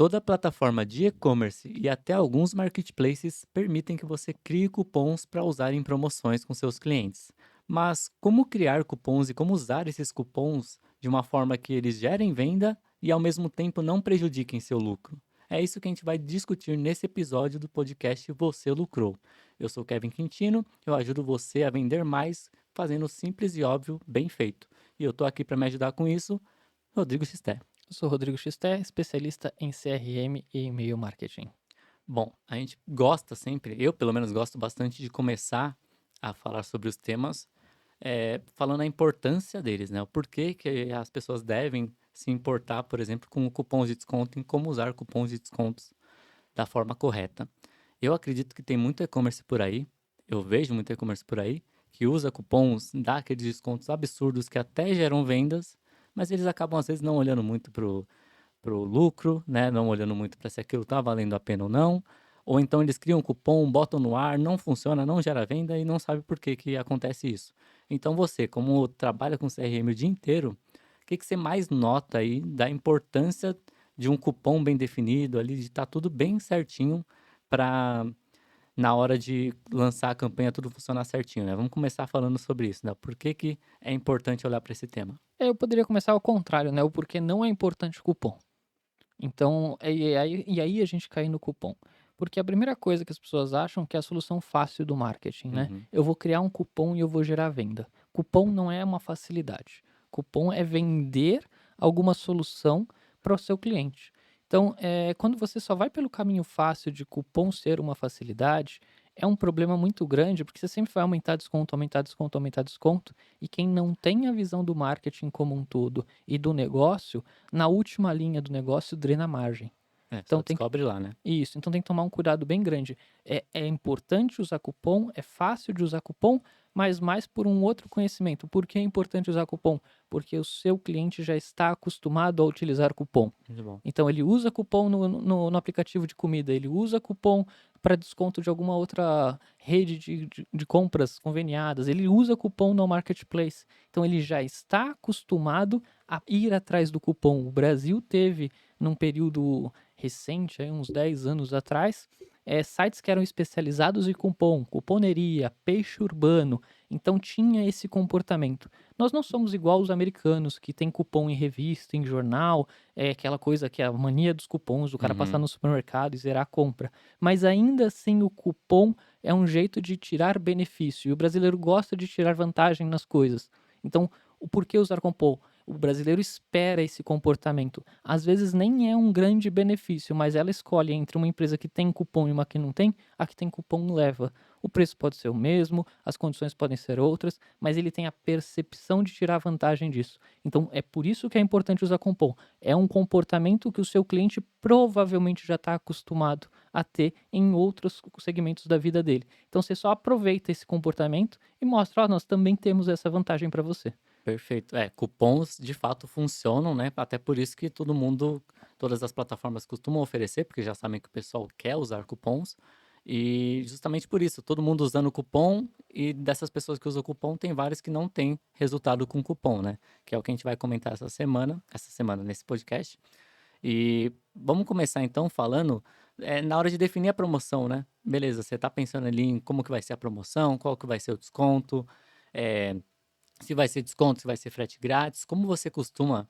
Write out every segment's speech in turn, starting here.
Toda plataforma de e-commerce e até alguns marketplaces permitem que você crie cupons para usar em promoções com seus clientes. Mas como criar cupons e como usar esses cupons de uma forma que eles gerem venda e ao mesmo tempo não prejudiquem seu lucro? É isso que a gente vai discutir nesse episódio do podcast Você Lucrou. Eu sou Kevin Quintino, eu ajudo você a vender mais fazendo simples e óbvio bem feito. E eu tô aqui para me ajudar com isso, Rodrigo Xisté. Eu sou Rodrigo Xisté, especialista em CRM e e-mail marketing. Bom, a gente gosta sempre, eu pelo menos gosto bastante de começar a falar sobre os temas, falando a importância deles, né? O porquê que as pessoas devem se importar, por exemplo, com cupons de desconto e como usar cupons de descontos da forma correta. Eu acredito que tem muito e-commerce por aí, eu vejo muito e-commerce por aí, que usa cupons, dá aqueles descontos absurdos que até geram vendas, mas eles acabam às vezes não olhando muito pro lucro, né, não olhando muito para se aquilo tá valendo a pena ou não, ou então eles criam um cupom, botam no ar, não funciona, não gera venda e não sabe por que que acontece isso. Então você, como trabalha com CRM o dia inteiro, o que que você mais nota aí da importância de um cupom bem definido ali, de estar tudo bem certinho para na hora de lançar a campanha tudo funcionar certinho, né? Vamos começar falando sobre isso, né? Por que que é importante olhar para esse tema? Eu poderia começar ao contrário, né? O porquê não é importante o cupom. Então, e aí a gente cai no cupom. Porque a primeira coisa que as pessoas acham que é a solução fácil do marketing, né? Uhum. Eu vou criar um cupom e eu vou gerar venda. Cupom não é uma facilidade. Cupom é vender alguma solução para o seu cliente. Então, quando você só vai pelo caminho fácil de cupom ser uma facilidade, é um problema muito grande, porque você sempre vai aumentar desconto, aumentar desconto, aumentar desconto, e quem não tem a visão do marketing como um todo e do negócio, na última linha do negócio drena a margem. É, só Então tem que descobre lá, né? isso, então tem que tomar um cuidado bem grande. É importante usar cupom, é fácil de usar cupom, mas mais por um outro conhecimento. Por que é importante usar cupom? Porque o seu cliente já está acostumado a utilizar cupom. Muito bom. Então ele usa cupom no aplicativo de comida, ele usa cupom para desconto de alguma outra rede de compras conveniadas, ele usa cupom no marketplace. Então ele já está acostumado a ir atrás do cupom. O Brasil teve, num período recente, aí uns 10 anos atrás, sites que eram especializados em cupom, cuponeria, peixe urbano. Então tinha esse comportamento. Nós não somos igual os americanos, que tem cupom em revista, em jornal, é aquela coisa que é a mania dos cupons, do cara passar Uhum. no supermercado e zerar a compra. Mas ainda assim o cupom é um jeito de tirar benefício, e o brasileiro gosta de tirar vantagem nas coisas. Então, o porquê usar cupom? O brasileiro espera esse comportamento. Às vezes nem é um grande benefício, mas ela escolhe entre uma empresa que tem cupom e uma que não tem, a que tem cupom leva. O preço pode ser o mesmo, as condições podem ser outras, mas ele tem a percepção de tirar vantagem disso. Então é por isso que é importante usar cupom. É um comportamento que o seu cliente provavelmente já está acostumado a ter em outros segmentos da vida dele. Então você só aproveita esse comportamento e mostra: ó, nós também temos essa vantagem para você. Perfeito. É, cupons de fato funcionam, né? Até por isso que todo mundo, todas as plataformas costumam oferecer, porque já sabem que o pessoal quer usar cupons. E justamente por isso, todo mundo usando cupom, e dessas pessoas que usam cupom, tem várias que não têm resultado com cupom, né? Que é o que a gente vai comentar essa semana nesse podcast. E vamos começar então falando na hora de definir a promoção, né? Beleza, você tá pensando ali em como que vai ser a promoção, qual que vai ser o desconto, eh, se vai ser desconto, se vai ser frete grátis, como você costuma,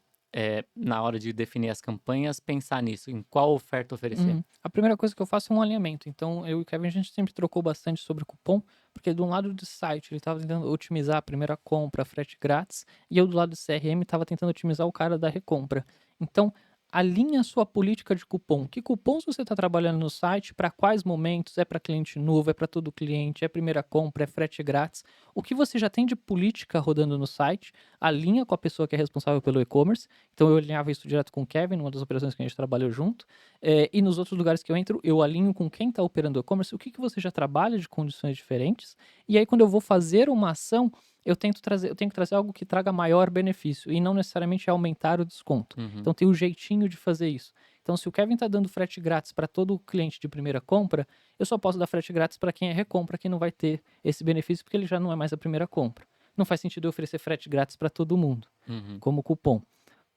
na hora de definir as campanhas, pensar nisso, em qual oferta oferecer? Uhum. A primeira coisa que eu faço é um alinhamento. Então, eu e o Kevin, a gente sempre trocou bastante sobre cupom, porque de um lado do site ele estava tentando otimizar a primeira compra, frete grátis, e eu do lado do CRM estava tentando otimizar o cara da recompra. Então, alinha a sua política de cupom. Que cupons você está trabalhando no site, para quais momentos, é para cliente novo, é para todo cliente, é primeira compra, é frete grátis. O que você já tem de política rodando no site, alinha com a pessoa que é responsável pelo e-commerce. Então, eu alinhava isso direto com o Kevin, numa das operações que a gente trabalhou junto. E nos outros lugares que eu entro, eu alinho com quem está operando o e-commerce, o que você já trabalha de condições diferentes, e aí quando eu vou fazer uma ação, eu tenho que trazer algo que traga maior benefício, e não necessariamente aumentar o desconto. Uhum. Então tem o jeitinho de fazer isso. Então se o Kevin está dando frete grátis para todo cliente de primeira compra, eu só posso dar frete grátis para quem é recompra, que não vai ter esse benefício, porque ele já não é mais a primeira compra. Não faz sentido eu oferecer frete grátis para todo mundo, Uhum. como cupom.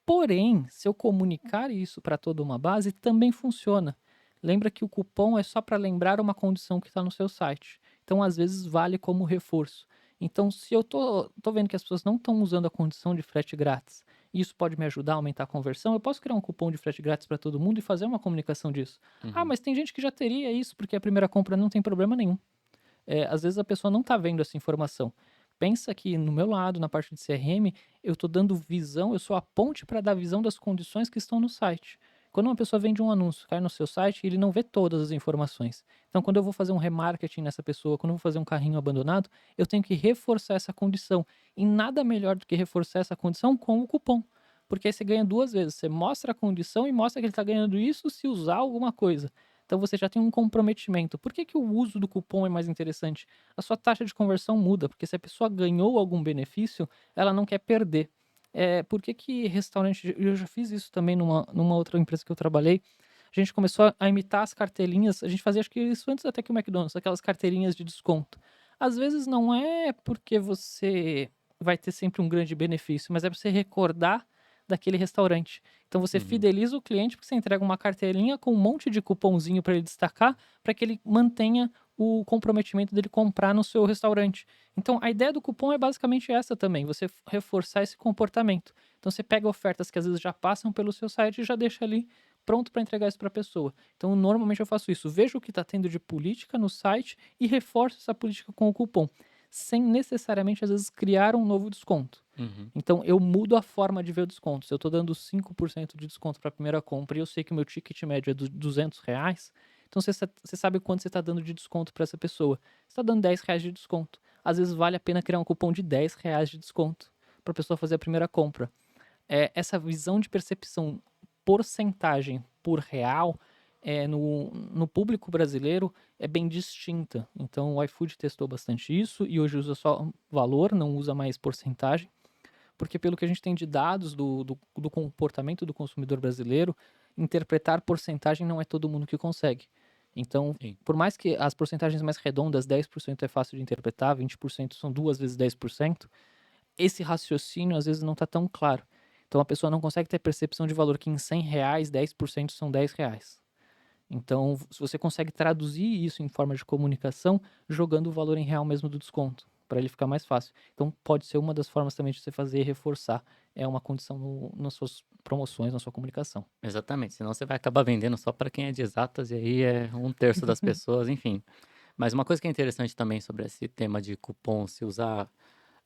Porém, se eu comunicar isso para toda uma base, também funciona. Lembra que o cupom é só para lembrar uma condição que está no seu site. Então, às vezes, vale como reforço. Então, se eu tô vendo que as pessoas não estão usando a condição de frete grátis, e isso pode me ajudar a aumentar a conversão, eu posso criar um cupom de frete grátis para todo mundo e fazer uma comunicação disso. Ah, Uhum, mas tem gente que já teria isso, porque a primeira compra não tem problema nenhum. Às vezes a pessoa não está vendo essa informação. Pensa que no meu lado, na parte de CRM, eu estou dando visão, eu sou a ponte para dar visão das condições que estão no site. Quando uma pessoa vende um anúncio, cai no seu site, ele não vê todas as informações. Então, quando eu vou fazer um remarketing nessa pessoa, quando eu vou fazer um carrinho abandonado, eu tenho que reforçar essa condição. E nada melhor do que reforçar essa condição com o cupom. Porque aí você ganha duas vezes. Você mostra a condição e mostra que ele está ganhando isso se usar alguma coisa. Então você já tem um comprometimento. Por que, que o uso do cupom é mais interessante? A sua taxa de conversão muda, porque se a pessoa ganhou algum benefício, ela não quer perder. Por que, que restaurante. Eu já fiz isso também numa outra empresa que eu trabalhei. A gente começou a imitar as cartelinhas. A gente fazia, acho que isso antes até que o McDonald's, aquelas carteirinhas de desconto. Às vezes não é porque você vai ter sempre um grande benefício, mas é para você recordar daquele restaurante. Então você uhum. fideliza o cliente porque você entrega uma carteirinha com um monte de cupomzinho para ele destacar, para que ele mantenha o comprometimento dele comprar no seu restaurante. Então a ideia do cupom é basicamente essa também, você reforçar esse comportamento. Então você pega ofertas que às vezes já passam pelo seu site e já deixa ali pronto para entregar isso para a pessoa. Então normalmente eu faço isso, vejo o que está tendo de política no site e reforço essa política com o cupom, sem necessariamente às vezes criar um novo desconto. Uhum. Então eu mudo a forma de ver o desconto. Se eu estou dando 5% de desconto para a primeira compra e eu sei que o meu ticket médio é R$ 200, então você sabe quanto você está dando de desconto para essa pessoa. Você está dando R$ 10 de desconto. Às vezes vale a pena criar um cupom de R$ 10 de desconto para a pessoa fazer a primeira compra. Essa visão de percepção porcentagem por real no público brasileiro é bem distinta. Então o iFood testou bastante isso e hoje usa só valor, não usa mais porcentagem, porque pelo que a gente tem de dados do comportamento do consumidor brasileiro, interpretar porcentagem não é todo mundo que consegue. Então, Sim. por mais que as porcentagens mais redondas, 10% é fácil de interpretar, 20% são duas vezes 10%, esse raciocínio às vezes não está tão claro. Então a pessoa não consegue ter percepção de valor que em R$ 100, 10% são R$ 10. Então, se você consegue traduzir isso em forma de comunicação, jogando o valor em real mesmo do desconto, para ele ficar mais fácil. Então, pode ser uma das formas também de você fazer e reforçar uma condição nas suas promoções, na sua comunicação. Exatamente, senão você vai acabar vendendo só para quem é de exatas e aí é um terço das pessoas, enfim. Mas uma coisa que é interessante também sobre esse tema de cupom, se usar,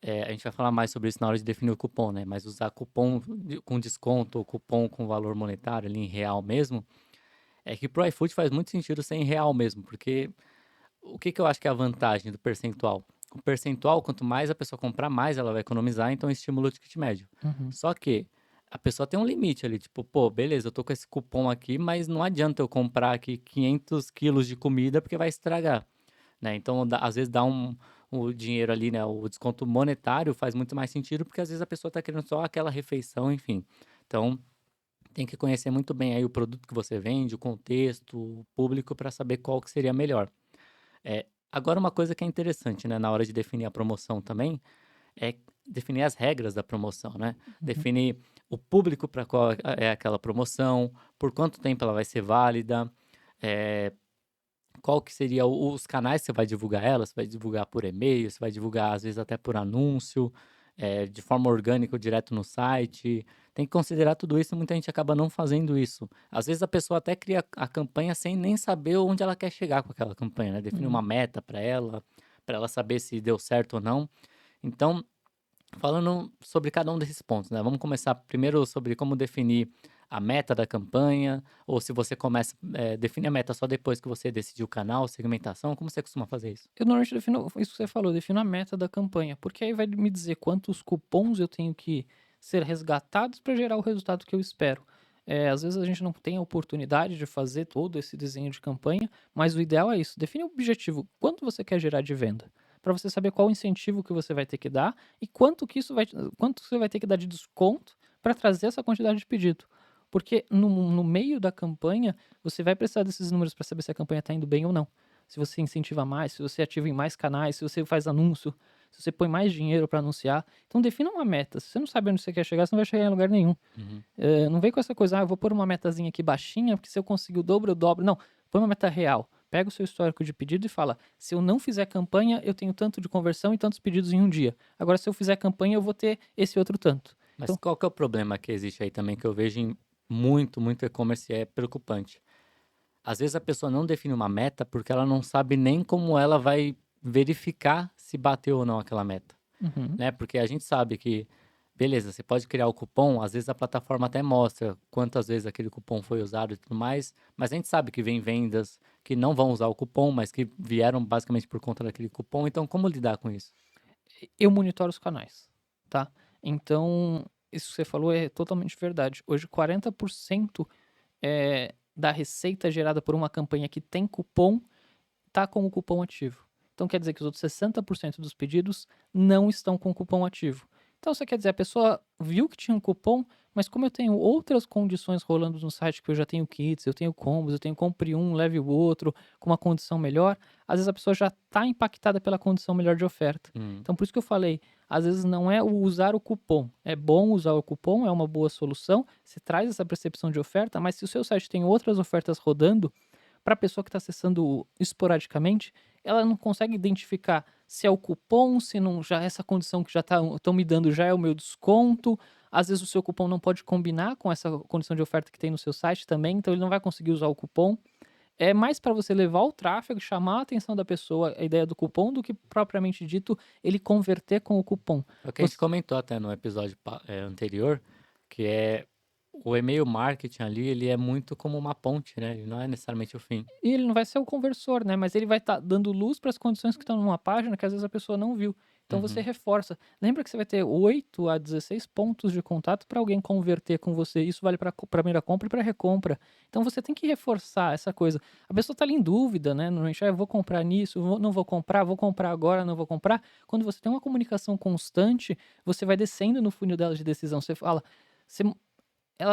a gente vai falar mais sobre isso na hora de definir o cupom, né? Mas usar cupom com desconto ou cupom com valor monetário ali em real mesmo, é que pro iFood faz muito sentido ser em real mesmo, porque o que que eu acho que é a vantagem do percentual? O percentual, quanto mais a pessoa comprar, mais ela vai economizar, então estimula o ticket médio. Uhum, Só que a pessoa tem um limite ali, tipo, pô, beleza, eu tô com esse cupom aqui, mas não adianta eu comprar aqui 500 quilos de comida porque vai estragar, né? Então, às vezes dá o dinheiro ali, né? O desconto monetário faz muito mais sentido porque às vezes a pessoa tá querendo só aquela refeição, enfim. Então, tem que conhecer muito bem aí o produto que você vende, o contexto, o público, para saber qual que seria melhor. Agora uma coisa que é interessante, né, na hora de definir a promoção também, é definir as regras da promoção, né? uhum. Definir o público para qual é aquela promoção, por quanto tempo ela vai ser válida, eh, qual que seria os canais que você vai divulgar ela, você vai divulgar por e-mail, você vai divulgar às vezes até por anúncio, de forma orgânica ou direto no site. Tem que considerar tudo isso e muita gente acaba não fazendo isso. Às vezes a pessoa até cria a campanha sem nem saber onde ela quer chegar com aquela campanha, né? Definir uma Uhum. meta para ela saber se deu certo ou não. Então, falando sobre cada um desses pontos, né? Vamos começar primeiro sobre como definir a meta da campanha, ou se você começa, define a meta só depois que você decidiu o canal, segmentação, como você costuma fazer isso? Eu normalmente defino isso que você falou, defino a meta da campanha, porque aí vai me dizer quantos cupons eu tenho que ser resgatados para gerar o resultado que eu espero. Às vezes a gente não tem a oportunidade de fazer todo esse desenho de campanha, mas o ideal é isso. Define o objetivo, quanto você quer gerar de venda, para você saber qual o incentivo que você vai ter que dar e quanto você vai ter que dar de desconto para trazer essa quantidade de pedido. Porque no meio da campanha, você vai precisar desses números para saber se a campanha está indo bem ou não, se você incentiva mais, se você ativa em mais canais, se você faz anúncio. se você põe mais dinheiro para anunciar. Então defina uma meta. Se você não sabe onde você quer chegar, você não vai chegar em lugar nenhum. Uhum. Não vem com essa coisa, eu vou pôr uma metazinha aqui baixinha, porque se eu conseguir o dobro, eu dobro. Não, põe uma meta real. Pega o seu histórico de pedido e fala: se eu não fizer campanha, eu tenho tanto de conversão e tantos pedidos em um dia. Agora, se eu fizer campanha, eu vou ter esse outro tanto. Mas Então, qual que é o problema que existe aí também, que eu vejo em muito e-commerce e é preocupante? Às vezes a pessoa não define uma meta porque ela não sabe nem como ela vai verificar se bateu ou não aquela meta, uhum, né? Porque a gente sabe que, beleza, você pode criar o cupom, às vezes a plataforma até mostra quantas vezes aquele cupom foi usado e tudo mais, mas a gente sabe que vem vendas que não vão usar o cupom, mas que vieram basicamente por conta daquele cupom. Então, como lidar com isso? eu monitoro os canais, tá? Então, isso que você falou é totalmente verdade. Hoje, 40% da receita gerada por uma campanha que tem cupom tá com o cupom ativo. Então quer dizer que os outros 60% dos pedidos não estão com o cupom ativo. Então você quer dizer, a pessoa viu que tinha um cupom, mas como eu tenho outras condições rolando no site, que eu já tenho kits, eu tenho combos, eu tenho compre um, leve o outro, com uma condição melhor, às vezes a pessoa já está impactada pela condição melhor de oferta. Hum, Então por isso que eu falei, às vezes não é o usar o cupom. É bom usar o cupom, é uma boa solução, você traz essa percepção de oferta, mas se o seu site tem outras ofertas rodando, para a pessoa que está acessando esporadicamente, ela não consegue identificar se é o cupom, se não já essa condição que já estão me dando já é o meu desconto. Às vezes o seu cupom não pode combinar com essa condição de oferta que tem no seu site também, então ele não vai conseguir usar o cupom. É mais para você levar o tráfego, chamar a atenção da pessoa, a ideia do cupom, do que propriamente dito ele converter com o cupom. é o que a gente Você comentou até no episódio anterior, que é o e-mail marketing ali, ele é muito como uma ponte, né? Ele não é necessariamente o fim. E ele não vai ser o conversor, né, mas ele vai estar dando luz para as condições que estão numa página que às vezes a pessoa não viu. Então você Uhum. reforça. Lembra que você vai ter 8 a 16 pontos de contato para alguém converter com você. Isso vale para primeira compra e para recompra. Então você tem que reforçar essa coisa. A pessoa está ali em dúvida, né? Normalmente, eu vou comprar nisso, não vou comprar agora, não vou comprar. Quando você tem uma comunicação constante, você vai descendo no funil dela de decisão. Você fala, você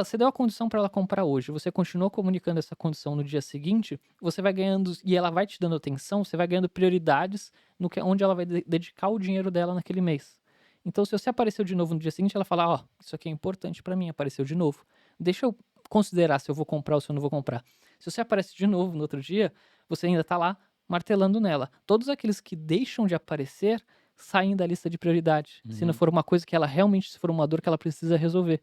você deu a condição para ela comprar hoje, você continuou comunicando essa condição no dia seguinte, você vai ganhando e ela vai te dando atenção, você vai ganhando prioridades no que onde ela vai dedicar o dinheiro dela naquele mês. Então, se você apareceu de novo no dia seguinte, ela fala: "Ó, isso aqui é importante para mim, apareceu de novo. Deixa eu considerar se eu vou comprar ou se eu não vou comprar". Se você aparece de novo no outro dia, você ainda tá lá martelando nela. Todos aqueles que deixam de aparecer saem da lista de prioridade, se não Uhum. for uma coisa que ela realmente, se for uma dor que ela precisa resolver.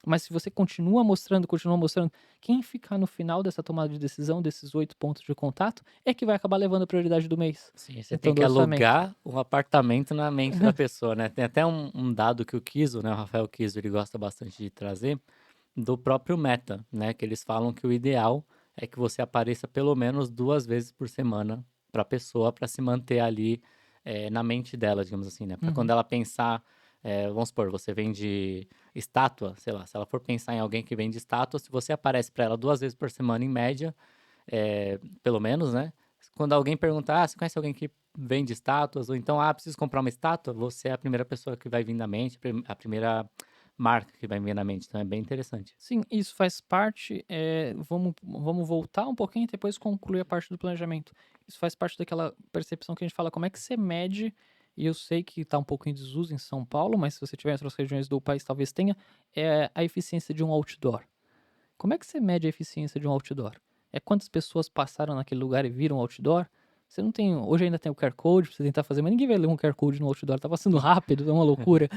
Mas se você continua mostrando, quem ficar no final dessa tomada de decisão, desses 8 pontos de contato, é que vai acabar levando a prioridade do mês. Sim, você tem Então, do que orçamento. alugar um apartamento na mente da pessoa, né? Tem até um dado que o Kiso, né, o Rafael Kiso, ele gosta bastante de trazer, do próprio Meta, né? Que eles falam que o ideal é que você apareça pelo menos 2 vezes por semana para a pessoa, para se manter ali na mente dela, digamos assim, né? Para quando Uhum. ela pensar, vamos supor, você vende estátua, sei lá, se ela for pensar em alguém que vende estátua, se você aparece para ela 2 vezes por semana em média, pelo menos, né? Quando alguém perguntar, você conhece alguém que vende estátuas? Ou então, preciso comprar uma estátua? Você é a primeira pessoa que vai vir na mente, a primeira marca que vai vir na mente. Então é bem interessante. Sim, isso faz parte. Vamos voltar um pouquinho e depois concluir a parte do planejamento. Isso faz parte daquela percepção que a gente fala, como é que você mede, e eu sei que está um pouco em desuso em São Paulo, mas se você tiver em outras regiões do país, talvez tenha, é a eficiência de um outdoor. Como é que você mede a eficiência de um outdoor? É quantas pessoas passaram naquele lugar e viram o outdoor? Você não tem. Hoje ainda tem o QR Code pra você tentar fazer, mas ninguém vai ler um QR Code no outdoor, tá passando rápido, é uma loucura.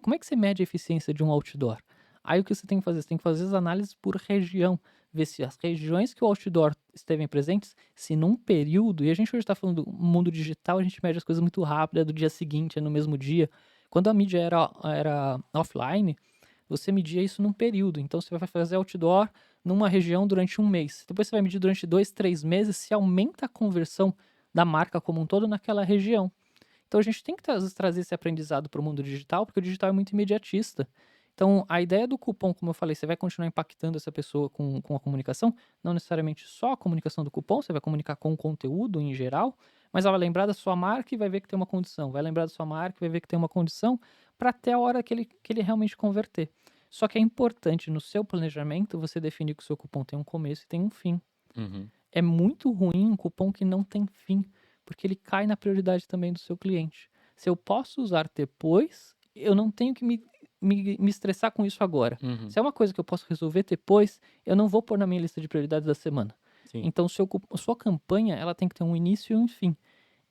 Como é que você mede a eficiência de um outdoor? Aí o que você tem que fazer? Você tem que fazer as análises por região, ver se as regiões que o outdoor esteve presentes, se num período, e a gente hoje está falando do mundo digital, a gente mede as coisas muito rápido, é do dia seguinte, é no mesmo dia. Quando a mídia era offline, você media isso num período. Então você vai fazer outdoor numa região durante um mês. Depois você vai medir durante 2, 3 meses se aumenta a conversão da marca como um todo naquela região. Então a gente tem que trazer esse aprendizado para o mundo digital, porque o digital é muito imediatista. Então a ideia do cupom, como eu falei, você vai continuar impactando essa pessoa com a comunicação, não necessariamente só a comunicação do cupom, você vai comunicar com o conteúdo em geral, mas ela vai lembrar da sua marca e vai ver que tem uma condição, vai lembrar da sua marca e vai ver que tem uma condição para até a hora que ele realmente converter. Só que é importante no seu planejamento você definir que o seu cupom tem um começo e tem um fim. Uhum. É muito ruim um cupom que não tem fim, porque ele cai na prioridade também do seu cliente. Se eu posso usar depois, eu não tenho que me estressar com isso agora. Uhum. Se é uma coisa que eu posso resolver depois, eu não vou pôr na minha lista de prioridades da semana. Sim. Então, a sua campanha, ela tem que ter um início e um fim.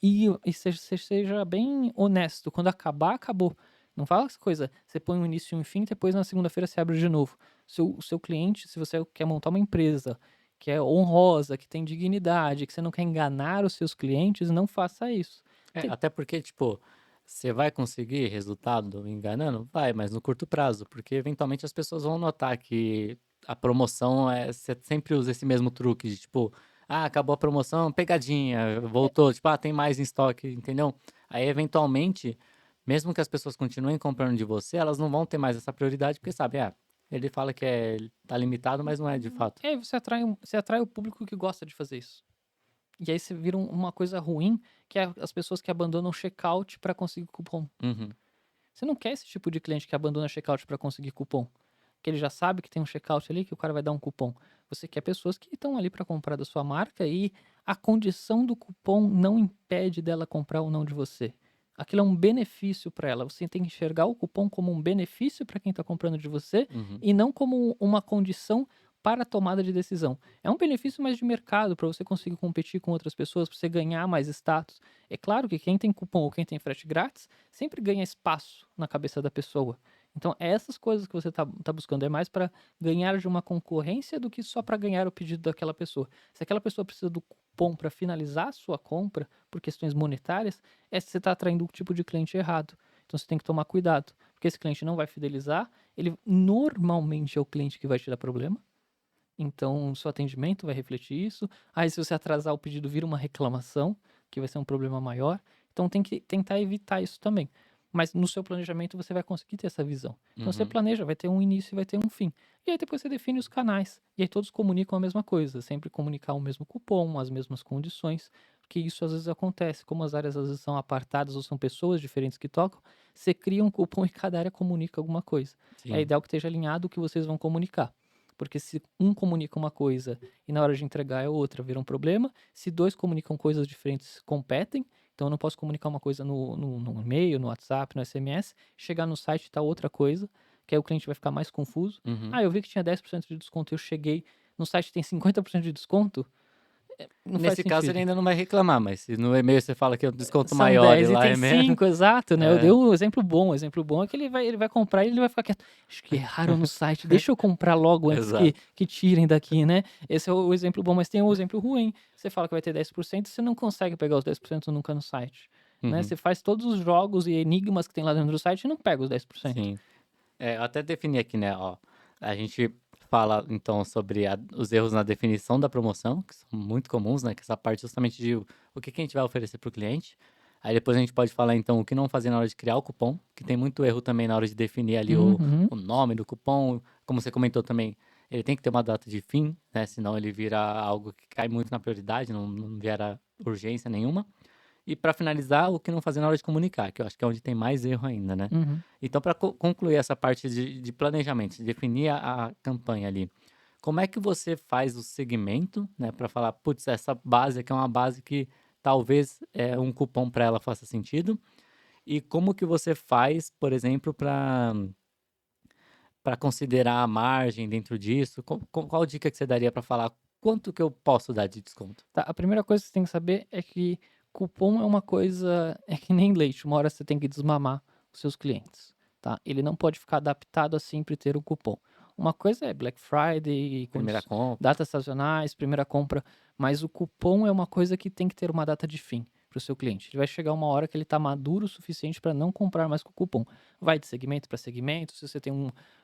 E seja bem honesto. Quando acabar, acabou. Não fala essa coisa, você põe um início e um fim, depois na segunda-feira você abre de novo. O seu cliente, se você quer montar uma empresa que é honrosa, que tem dignidade, que você não quer enganar os seus clientes, não faça isso. Tem- Até porque, tipo, você vai conseguir resultado enganando? Vai, mas no curto prazo, porque eventualmente as pessoas vão notar que a promoção você sempre usa esse mesmo truque de tipo, ah, acabou a promoção, pegadinha, voltou, tipo, ah, tem mais em estoque, entendeu? Aí, eventualmente, mesmo que as pessoas continuem comprando de você, elas não vão ter mais essa prioridade, porque sabe, ele fala que tá limitado, mas não é de fato. você atrai o público que gosta de fazer isso. E aí você vira uma coisa ruim, que é as pessoas que abandonam o checkout para conseguir cupom. Uhum, Você não quer esse tipo de cliente que abandona checkout para conseguir cupom. Que ele já sabe que tem um checkout ali, que o cara vai dar um cupom. Você quer pessoas que estão ali para comprar da sua marca e a condição do cupom não impede dela comprar ou não de você. Aquilo é um benefício para ela. Você tem que enxergar o cupom como um benefício para quem está comprando de você uhum, e não como uma condição para a tomada de decisão. É um benefício mais de mercado para você conseguir competir com outras pessoas, para você ganhar mais status. É claro que quem tem cupom ou quem tem frete grátis sempre ganha espaço na cabeça da pessoa. Então, essas coisas que você tá buscando é mais para ganhar de uma concorrência do que só para ganhar o pedido daquela pessoa. Se aquela pessoa precisa do cupom para finalizar a sua compra por questões monetárias, você está atraindo um tipo de cliente errado. Então, você tem que tomar cuidado, porque esse cliente não vai fidelizar, ele normalmente é o cliente que vai te dar problema. Então, seu atendimento vai refletir isso. Aí, se você atrasar o pedido, vira uma reclamação, que vai ser um problema maior. Então, tem que tentar evitar isso também. Mas no seu planejamento você vai conseguir ter essa visão. Então, você uhum. planeja, vai ter um início e vai ter um fim. E aí depois você define os canais. E aí todos comunicam a mesma coisa. Sempre comunicar o mesmo cupom, as mesmas condições. Porque isso às vezes acontece. Como as áreas às vezes são apartadas ou são pessoas diferentes que tocam, você cria um cupom e cada área comunica alguma coisa. É Sim. ideal que esteja alinhado o que vocês vão comunicar. Porque se um comunica uma coisa e na hora de entregar é outra, vira um problema. Se dois comunicam coisas diferentes, competem. Então eu não posso comunicar uma coisa no e-mail, no WhatsApp, no SMS, chegar no site e tá outra coisa, que aí o cliente vai ficar mais confuso. Uhum. Ah, eu vi que tinha 10% de desconto, eu cheguei, no site tem 50% de desconto? Não faz Nesse caso, ele sentido. ainda não vai reclamar, mas se no e-mail você fala que é um desconto São maior e 10 e lá tem é menos, 5, exato, né? Eu dei é, um exemplo bom. O exemplo bom é que ele vai comprar e ele vai ficar quieto. Acho que erraram no site, deixa eu comprar logo antes que, exato. que tirem daqui, né? Esse é o exemplo bom, mas tem o exemplo ruim. Você fala que vai ter 10%, você não consegue pegar os 10% nunca no site. Né? Uhum, Você faz todos os jogos e enigmas que tem lá dentro do site e não pega os 10%. sim. Eu até defini aqui, né, ó, a gente fala então sobre os erros na definição da promoção, que são muito comuns, né, que é essa parte justamente de o que que a gente vai oferecer para o cliente. Aí depois a gente pode falar então o que não fazer na hora de criar o cupom, que tem muito erro também na hora de definir ali Uhum. o nome do cupom, como você comentou também, ele tem que ter uma data de fim, né, senão ele vira algo que cai muito na prioridade, não gera urgência nenhuma. E para finalizar, o que não fazer na hora de comunicar, que eu acho que é onde tem mais erro ainda, né. Uhum. Então para concluir essa parte de planejamento, de definir a campanha ali, como é que você faz o segmento, né, para falar: "Putz, essa base aqui é uma base que talvez, um cupom para ela faça sentido", e como que você faz, por exemplo, para considerar a margem dentro disso? Qual dica que você daria para falar: "Quanto que eu posso dar de desconto?". Tá, a primeira coisa que você tem que saber é que cupom é uma coisa, é que nem leite, uma hora você tem que desmamar os seus clientes, tá? Ele não pode ficar adaptado a sempre ter um cupom. Uma coisa é Black Friday, Primeira compra. datas sazonais, primeira compra, mas o cupom é uma coisa que tem que ter uma data de fim para o seu cliente. Ele vai chegar uma hora que ele está maduro o suficiente para não comprar mais com o cupom. Vai de segmento para segmento, se você tem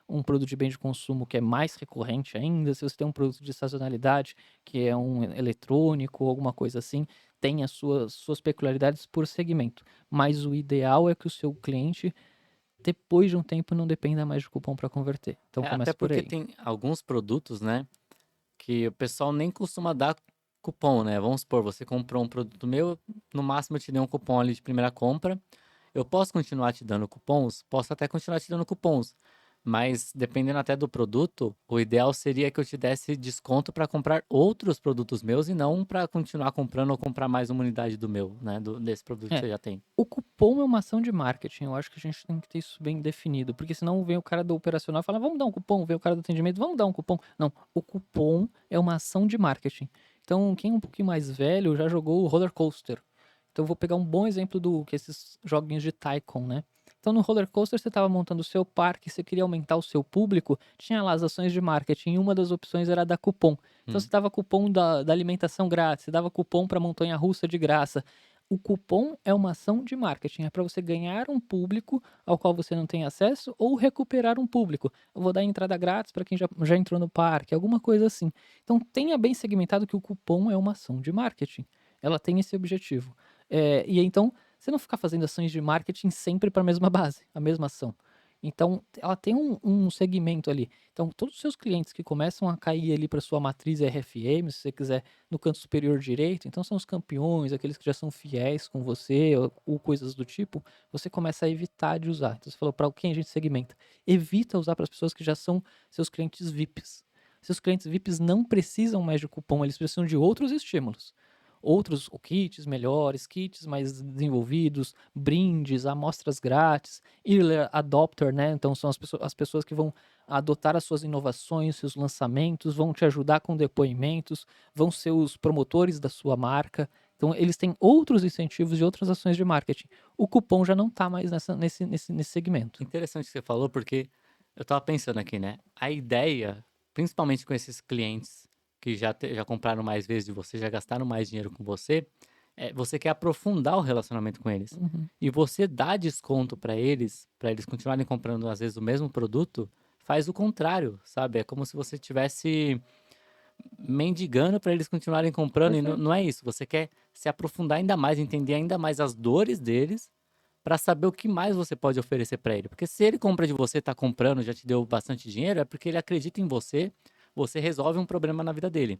um produto de bem de consumo que é mais recorrente ainda, se você tem um produto de sazonalidade que é um eletrônico ou alguma coisa assim, tem as suas peculiaridades por segmento. Mas o ideal é que o seu cliente, depois de um tempo, não dependa mais de cupom para converter. Então Até começa por porque aí. tem alguns produtos, né, que o pessoal nem costuma dar cupom, né. Vamos supor, você comprou um produto meu, no máximo eu te dei um cupom ali de primeira compra. Eu posso continuar te dando cupons? Posso até continuar te dando cupons, Mas dependendo até do produto, o ideal seria que eu te desse desconto para comprar outros produtos meus e não para continuar comprando ou comprar mais uma unidade do meu, né, desse produto que É, você já tem. o cupom é uma ação de marketing, eu acho que a gente tem que ter isso bem definido, porque senão vem o cara do operacional e fala: "Vamos dar um cupom", vem o cara do atendimento: "Vamos dar um cupom". Não, o cupom é uma ação de marketing. Então, quem é um pouquinho mais velho já jogou o Roller Coaster. Então eu vou pegar um bom exemplo do que esses joguinhos de Tycoon, né. Então no Roller Coaster você estava montando o seu parque, você queria aumentar o seu público, tinha lá as ações de marketing e uma das opções era dar cupom. Então você Hum. dava cupom da alimentação grátis, você dava cupom para montanha-russa de graça. O cupom é uma ação de marketing, é para você ganhar um público ao qual você não tem acesso ou recuperar um público. Eu vou dar entrada grátis para quem já entrou no parque, alguma coisa assim. Então tenha bem segmentado que o cupom é uma ação de marketing. Ela tem esse objetivo. E então, você não ficar fazendo ações de marketing sempre para a mesma base, a mesma ação. Então, ela tem um segmento ali. Então, todos os seus clientes que começam a cair ali para sua matriz RFM, se você quiser, no canto superior direito, então são os campeões, aqueles que já são fiéis com você ou coisas do tipo, você começa a evitar de usar. Então, você falou para quem a gente segmenta. Evita usar para as pessoas que já são seus clientes VIPs. Seus clientes VIPs não precisam mais de cupom, eles precisam de outros estímulos. Outros kits melhores, kits mais desenvolvidos, brindes, amostras grátis, early adopter, né? Então são as pessoas que vão adotar as suas inovações, seus lançamentos, vão te ajudar com depoimentos, vão ser os promotores da sua marca. Então eles têm outros incentivos e outras ações de marketing. O cupom já não está mais nesse segmento. Interessante que você falou, porque eu estava pensando aqui, né, a ideia, principalmente com esses clientes que já compraram mais vezes de você, já gastaram mais dinheiro com você, você quer aprofundar o relacionamento com eles. Uhum. E você dá desconto para eles continuarem comprando, às vezes, o mesmo produto, faz o contrário, sabe? É como se você tivesse mendigando para eles continuarem comprando e não Perfeito. não é isso, você quer se aprofundar ainda mais, entender ainda mais as dores deles, para saber o que mais você pode oferecer para ele. Porque se ele compra de você, tá comprando, já te deu bastante dinheiro, é porque ele acredita em você, você resolve um problema na vida dele.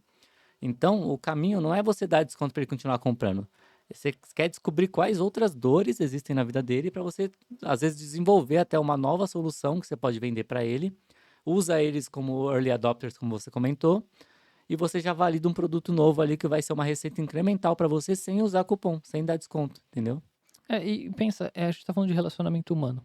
Então, o caminho não é você dar desconto para ele continuar comprando. Você quer descobrir quais outras dores existem na vida dele para você, às vezes, desenvolver até uma nova solução que você pode vender para ele. Usa eles como early adopters, como você comentou, e você já valida um produto novo ali que vai ser uma receita incremental para você sem usar cupom, sem dar desconto, entendeu? E pensa, a gente tá falando de relacionamento humano,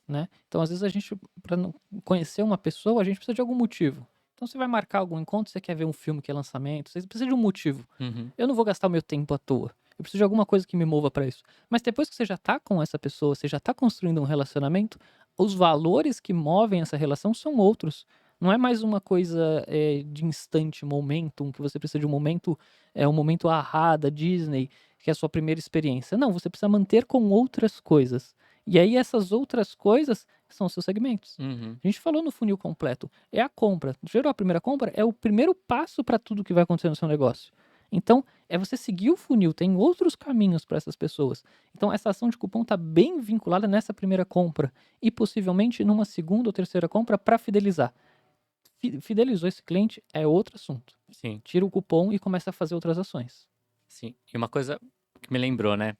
né. Então, às vezes, a gente pra não conhecer uma pessoa, a gente precisa de algum motivo. Então, você vai marcar algum encontro, você quer ver um filme que é lançamento, você precisa de um motivo. Uhum. Eu não vou gastar o meu tempo à toa. Eu preciso de alguma coisa que me mova pra isso. Mas depois que você já tá com essa pessoa, você já tá construindo um relacionamento, os valores que movem essa relação são outros. Não é mais uma coisa, de instante, momentum, que você precisa de um momento, um momento ahá da Disney, que é a sua primeira experiência. Não, você precisa manter com outras coisas. E aí essas outras coisas são os seus segmentos. Uhum. A gente falou no funil completo, é a compra. Gerou a primeira compra, é o primeiro passo para tudo que vai acontecer no seu negócio. Então, é você seguir o funil, tem outros caminhos para essas pessoas. Então, essa ação de cupom está bem vinculada nessa primeira compra e possivelmente numa segunda ou terceira compra para fidelizar. Fidelizou esse cliente é outro assunto. Sim, Tira o cupom e começa a fazer outras ações. sim. E uma coisa que me lembrou, né?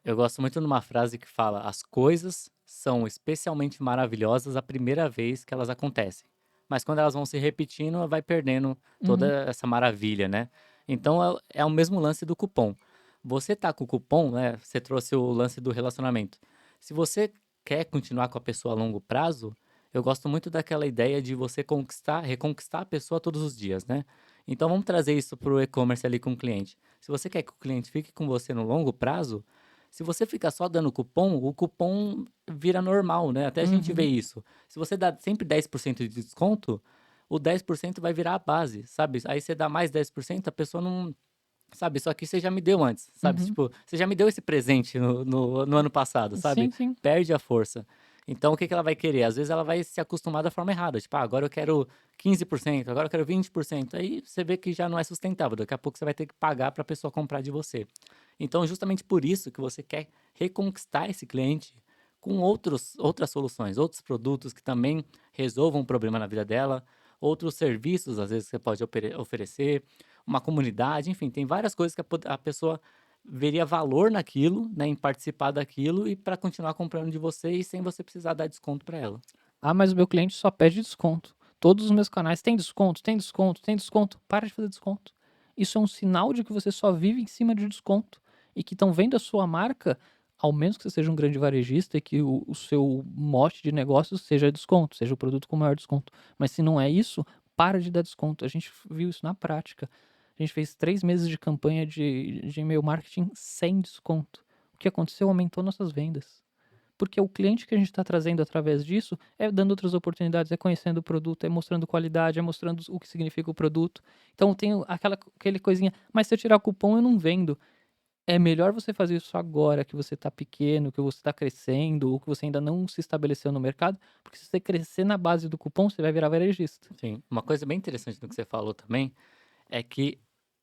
Eu gosto muito de uma frase que fala: as coisas são especialmente maravilhosas a primeira vez que elas acontecem. Mas quando elas vão se repetindo, vai perdendo Uhum, toda essa maravilha, né? Então é o mesmo lance do cupom. Você tá com o cupom, né? Você trouxe o lance do relacionamento. Se você quer continuar com a pessoa a longo prazo, eu gosto muito daquela ideia de você conquistar, reconquistar a pessoa todos os dias, né? Então vamos trazer isso para o e-commerce ali com o cliente. Se você quer que o cliente fique com você no longo prazo, se você ficar só dando cupom, o cupom vira normal, né? Até a gente vê uhum, isso. Se você dá sempre 10% de desconto, o 10% vai virar a base, sabe? Aí você dá mais 10%, a pessoa não. Sabe, isso aqui você já me deu antes, sabe? uhum. Tipo, você já me deu esse presente no ano passado, sabe? Sim, sim. Perde a força. Então, o que que ela vai querer? Às vezes ela vai se acostumar da forma errada. Tipo, agora eu quero 15%, agora eu quero 20%. Aí você vê que já não é sustentável. Daqui a pouco você vai ter que pagar para a pessoa comprar de você. Então, justamente por isso que você quer reconquistar esse cliente com outras soluções, outros produtos que também resolvam um problema na vida dela, outros serviços, às vezes, que você pode oferecer, uma comunidade, enfim, tem várias coisas que a pessoa veria valor naquilo, né, em participar daquilo e para continuar comprando de você e sem você precisar dar desconto para ela. Ah, mas o meu cliente só pede desconto. Todos os meus canais têm desconto, tem desconto, tem desconto. Para de fazer desconto. Isso é um sinal de que você só vive em cima de desconto e que estão vendo a sua marca, ao menos que você seja um grande varejista e que o seu mote de negócios seja desconto, seja o produto com maior desconto. Mas se não é isso, para de dar desconto. A gente viu isso na prática. A gente fez 3 meses de campanha de e-mail marketing sem desconto. O que aconteceu? Aumentou nossas vendas. Porque o cliente que a gente está trazendo através disso é dando outras oportunidades, é conhecendo o produto, é mostrando qualidade, é mostrando o que significa o produto. Então tem aquele coisinha, mas se eu tirar cupom eu não vendo. É melhor você fazer isso agora que você está pequeno, que você está crescendo, ou que você ainda não se estabeleceu no mercado, porque se você crescer na base do cupom, você vai virar varejista. Sim. Uma coisa bem interessante do que você falou também é que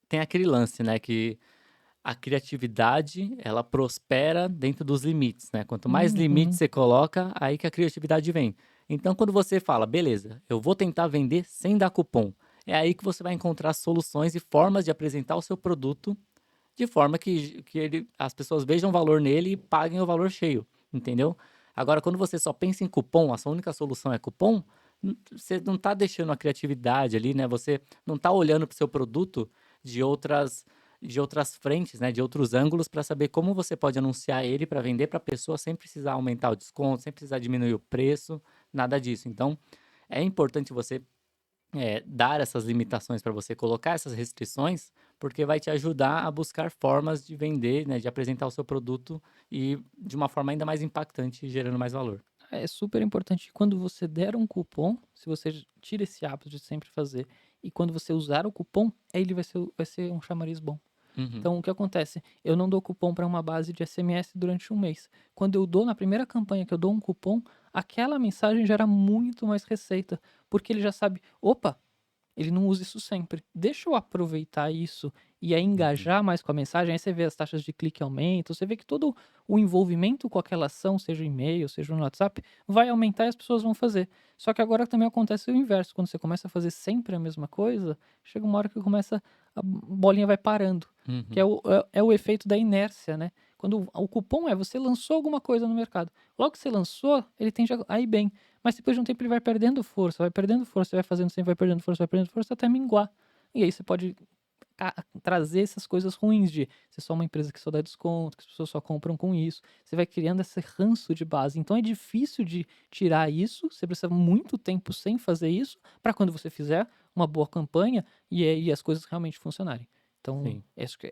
tem aquele lance, né, que a criatividade, ela prospera dentro dos limites, né? Quanto mais limites Uhum. você coloca, aí que a criatividade vem. Então, quando você fala, beleza, eu vou tentar vender sem dar cupom, é aí que você vai encontrar soluções e formas de apresentar o seu produto de forma que as pessoas vejam valor nele e paguem o valor cheio, entendeu? Agora, quando você só pensa em cupom, a sua única solução é cupom, você não está deixando a criatividade ali, né? Você não está olhando para o seu produto de outras de outras frentes, né, de outros ângulos para saber como você pode anunciar ele para vender para a pessoa sem precisar aumentar o desconto, sem precisar diminuir o preço, nada disso. Então, é importante você dar essas limitações para você, colocar essas restrições, porque vai te ajudar a buscar formas de vender, né, de apresentar o seu produto e de uma forma ainda mais impactante, gerando mais valor. É super importante quando você der um cupom, se você tira esse hábito de sempre fazer, e quando você usar o cupom, aí ele vai ser um chamariz bom. Uhum, Então, o que acontece? Eu não dou cupom para uma base de SMS durante um mês. Quando eu dou, na primeira campanha que eu dou um cupom, aquela mensagem gera muito mais receita, porque ele já sabe, opa, ele não usa isso sempre. Deixa eu aproveitar isso e aí uhum, engajar mais com a mensagem. Aí você vê as taxas de clique aumentam, você vê que todo o envolvimento com aquela ação, seja e-mail, seja no WhatsApp, vai aumentar e as pessoas vão fazer. Só que agora também acontece o inverso. Quando você começa a fazer sempre a mesma coisa, chega uma hora que começa, a bolinha vai parando. Que é uhum. o efeito da inércia, né? Quando o cupom é você lançou alguma coisa no mercado. Logo que você lançou, ele tende a ir bem. Mas depois de um tempo ele vai perdendo força, vai fazendo sempre, vai perdendo força até minguar. E aí você pode trazer essas coisas ruins de ser só uma empresa que só dá desconto, que as pessoas só compram com isso. Você vai criando esse ranço de base. Então é difícil de tirar isso, você precisa muito tempo sem fazer isso, para quando você fizer uma boa campanha e aí as coisas realmente funcionarem. Então, Sim.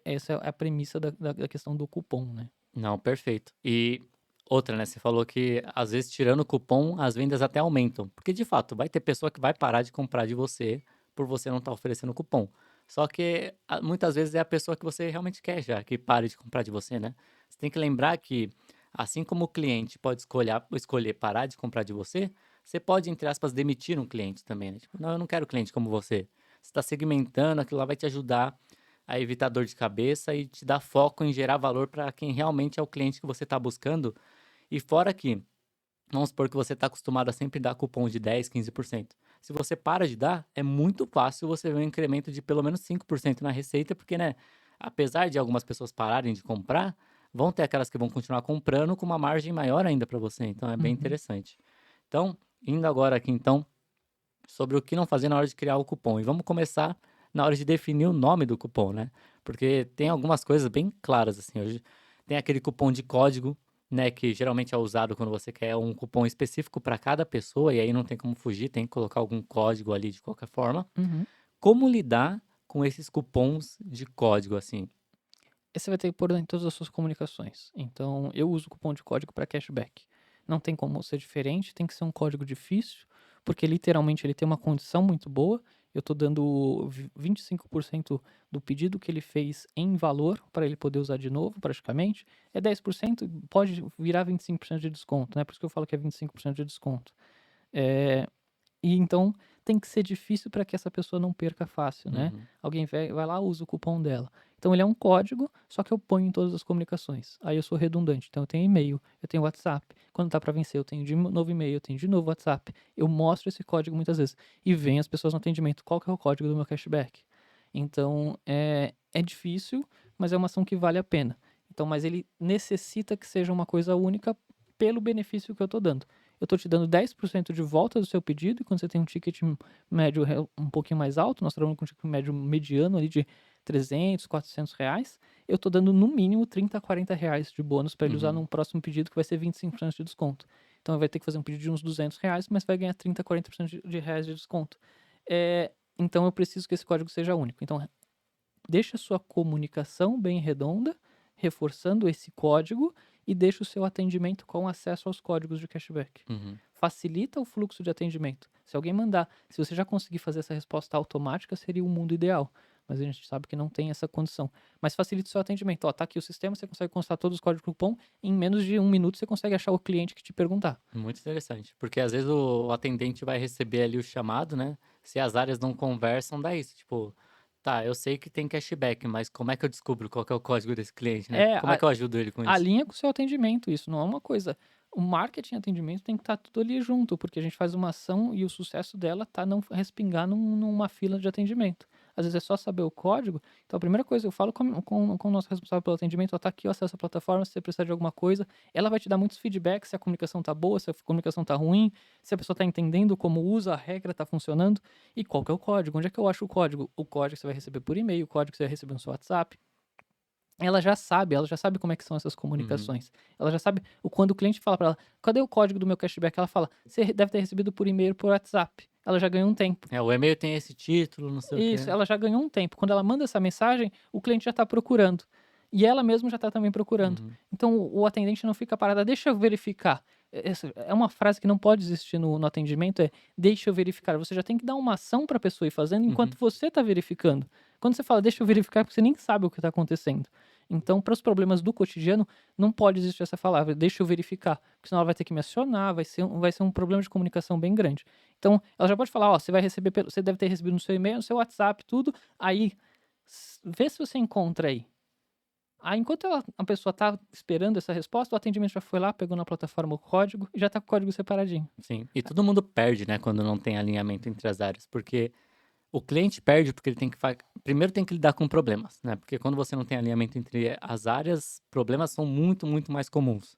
essa é a premissa da questão do cupom, né? Não, perfeito. E outra, né, você falou que às vezes tirando o cupom, as vendas até aumentam, porque de fato vai ter pessoa que vai parar de comprar de você por você não estar oferecendo cupom. Só que muitas vezes é a pessoa que você realmente quer já que pare de comprar de você, né? Você tem que lembrar que assim como o cliente pode escolher parar de comprar de você, você pode, entre aspas, demitir um cliente também, né? Tipo, não, eu não quero cliente como você. Você está segmentando, aquilo lá vai te ajudar a evitar dor de cabeça e te dar foco em gerar valor para quem realmente é o cliente que você está buscando. E fora que, vamos supor que você está acostumado a sempre dar cupom de 10, 15%. Se você para de dar, é muito fácil você ver um incremento de pelo menos 5% na receita, porque, né, apesar de algumas pessoas pararem de comprar, vão ter aquelas que vão continuar comprando com uma margem maior ainda para você. Então, é bem Uhum. interessante. Então, indo agora aqui, então, sobre o que não fazer na hora de criar o cupom. E vamos começar na hora de definir o nome do cupom, né? Porque tem algumas coisas bem claras, assim. Hoje tem aquele cupom de código, né? Que geralmente é usado quando você quer um cupom específico para cada pessoa, e aí não tem como fugir, tem que colocar algum código ali de qualquer forma. Uhum. Como lidar com esses cupons de código, assim? E você vai ter que pôr em todas as suas comunicações. Então, eu uso cupom de código para cashback. Não tem como ser diferente, tem que ser um código difícil, porque literalmente ele tem uma condição muito boa. Eu estou dando 25% do pedido que ele fez em valor para ele poder usar de novo, praticamente. É 10%, pode virar 25% de desconto, né? Por isso que eu falo que é 25% de desconto. É, e então tem que ser difícil para que essa pessoa não perca fácil, né. Uhum, Alguém vai lá, usa o cupom dela. Então ele é um código, só que eu ponho em todas as comunicações. Aí eu sou redundante, então eu tenho e-mail, eu tenho WhatsApp. Quando tá para vencer, eu tenho de novo e-mail, eu tenho de novo WhatsApp. Eu mostro esse código muitas vezes e vem as pessoas no atendimento: "Qual que é o código do meu cashback?". Então, é difícil, mas é uma ação que vale a pena. Então, mas ele necessita que seja uma coisa única pelo benefício que eu tô dando. eu tô te dando 10% de volta do seu pedido, e quando você tem um ticket médio um pouquinho mais alto, nós trabalhamos com um ticket médio mediano ali de 300, R$ 400, eu tô dando no mínimo 30 a R$ 40 de bônus para ele usar Uhum. num próximo pedido que vai ser 25% de desconto. Então ele vai ter que fazer um pedido de uns R$ 200, mas vai ganhar 30, 40% de reais de desconto. Então eu preciso que esse código seja único. Então deixa a sua comunicação bem redonda, reforçando esse código, e deixa o seu atendimento com acesso aos códigos de cashback. Uhum. Facilita o fluxo de atendimento. Se alguém mandar, se você já conseguir fazer essa resposta automática, seria o mundo ideal. Mas a gente sabe que não tem essa condição. Mas facilita o seu atendimento. Ó, tá aqui o sistema, você consegue constar todos os códigos de cupom. Em menos de 1 minuto você consegue achar o cliente que te perguntar. Muito interessante, porque às vezes o atendente vai receber ali o chamado, né? Se as áreas não conversam, dá isso. Tipo, tá, eu sei que tem cashback, mas como é que eu descubro qual que é o código desse cliente, né? É, Como é que eu ajudo ele com isso? alinha com o seu atendimento, isso não é uma coisa. O marketing e atendimento tem que estar tudo ali junto, porque a gente faz uma ação e o sucesso dela tá não respingar numa fila de atendimento. Às vezes é só saber o código. Então a primeira coisa que eu falo com o nosso responsável pelo atendimento, ó, tá aqui o acesso à plataforma, se você precisar de alguma coisa, ela vai te dar muitos feedbacks, se a comunicação tá boa, se a comunicação tá ruim, se a pessoa tá entendendo como usa, a regra tá funcionando, e qual que é o código, onde é que eu acho o código? O código que você vai receber por e-mail, o código que você vai receber no seu WhatsApp. Ela já sabe como é que são essas Uhum. comunicações. Ela já sabe quando o cliente fala para ela: "Cadê o código do meu cashback?", ela fala: "Você deve ter recebido por e-mail, por WhatsApp". Ela já ganhou um tempo. É, o e-mail tem esse título, não sei o Isso, quê. ela já ganhou um tempo. Quando ela manda essa mensagem, o cliente já está procurando. E ela mesma já está também procurando. Uhum. Então o atendente não fica parada: "Deixa eu verificar". Essa é uma frase que não pode existir no atendimento, é: "Deixa eu verificar". Você já tem que dar uma ação para a pessoa ir fazendo enquanto Uhum. você está verificando. Quando você fala: "Deixa eu verificar", é porque você nem sabe o que está acontecendo. Então, para os problemas do cotidiano, não pode existir essa palavra: "Deixa eu verificar", porque senão ela vai ter que me acionar, vai ser um problema de comunicação bem grande. Então, ela já pode falar: "Ó, você deve ter recebido no seu e-mail, no seu WhatsApp, tudo, aí vê se você encontra aí". Aí enquanto a pessoa tá esperando essa resposta, o atendimento já foi lá, pegou na plataforma o código e já tá com o código separadinho. Sim. E todo mundo perde, né, quando não tem alinhamento entre as áreas, porque o cliente perde porque ele tem que primeiro tem que lidar com problemas, né, porque quando você não tem alinhamento entre as áreas, problemas são muito, muito mais comuns.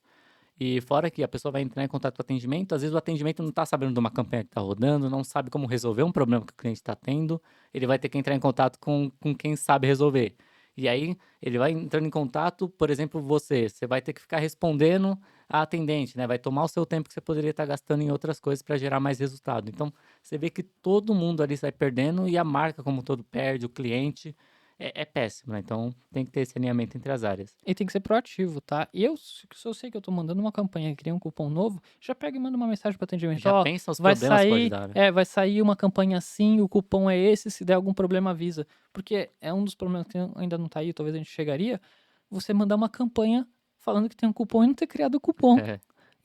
E fora que a pessoa vai entrar em contato com o atendimento, às vezes o atendimento não está sabendo de uma campanha que está rodando, não sabe como resolver um problema que o cliente está tendo, ele vai ter que entrar em contato com quem sabe resolver. E aí ele vai entrando em contato, por exemplo, você vai ter que ficar respondendo a atendente, né? Vai tomar o seu tempo que você poderia estar gastando em outras coisas para gerar mais resultado. Então, você vê que todo mundo ali sai perdendo e a marca como um todo perde, o cliente é péssimo, né? Então, tem que ter esse alinhamento entre as áreas. E tem que ser proativo, tá? E se eu sei que eu tô mandando uma campanha e criei um cupom novo, já pega e manda uma mensagem para atendimento: Já "Ó, pensa os vai problemas que pode sair dar, né? vai sair uma campanha assim, o cupom é esse, se der algum problema avisa". Porque é um dos problemas que ainda não tá aí, talvez a gente chegaria, você mandar uma campanha falando que tem um cupom e não ter criado o cupom.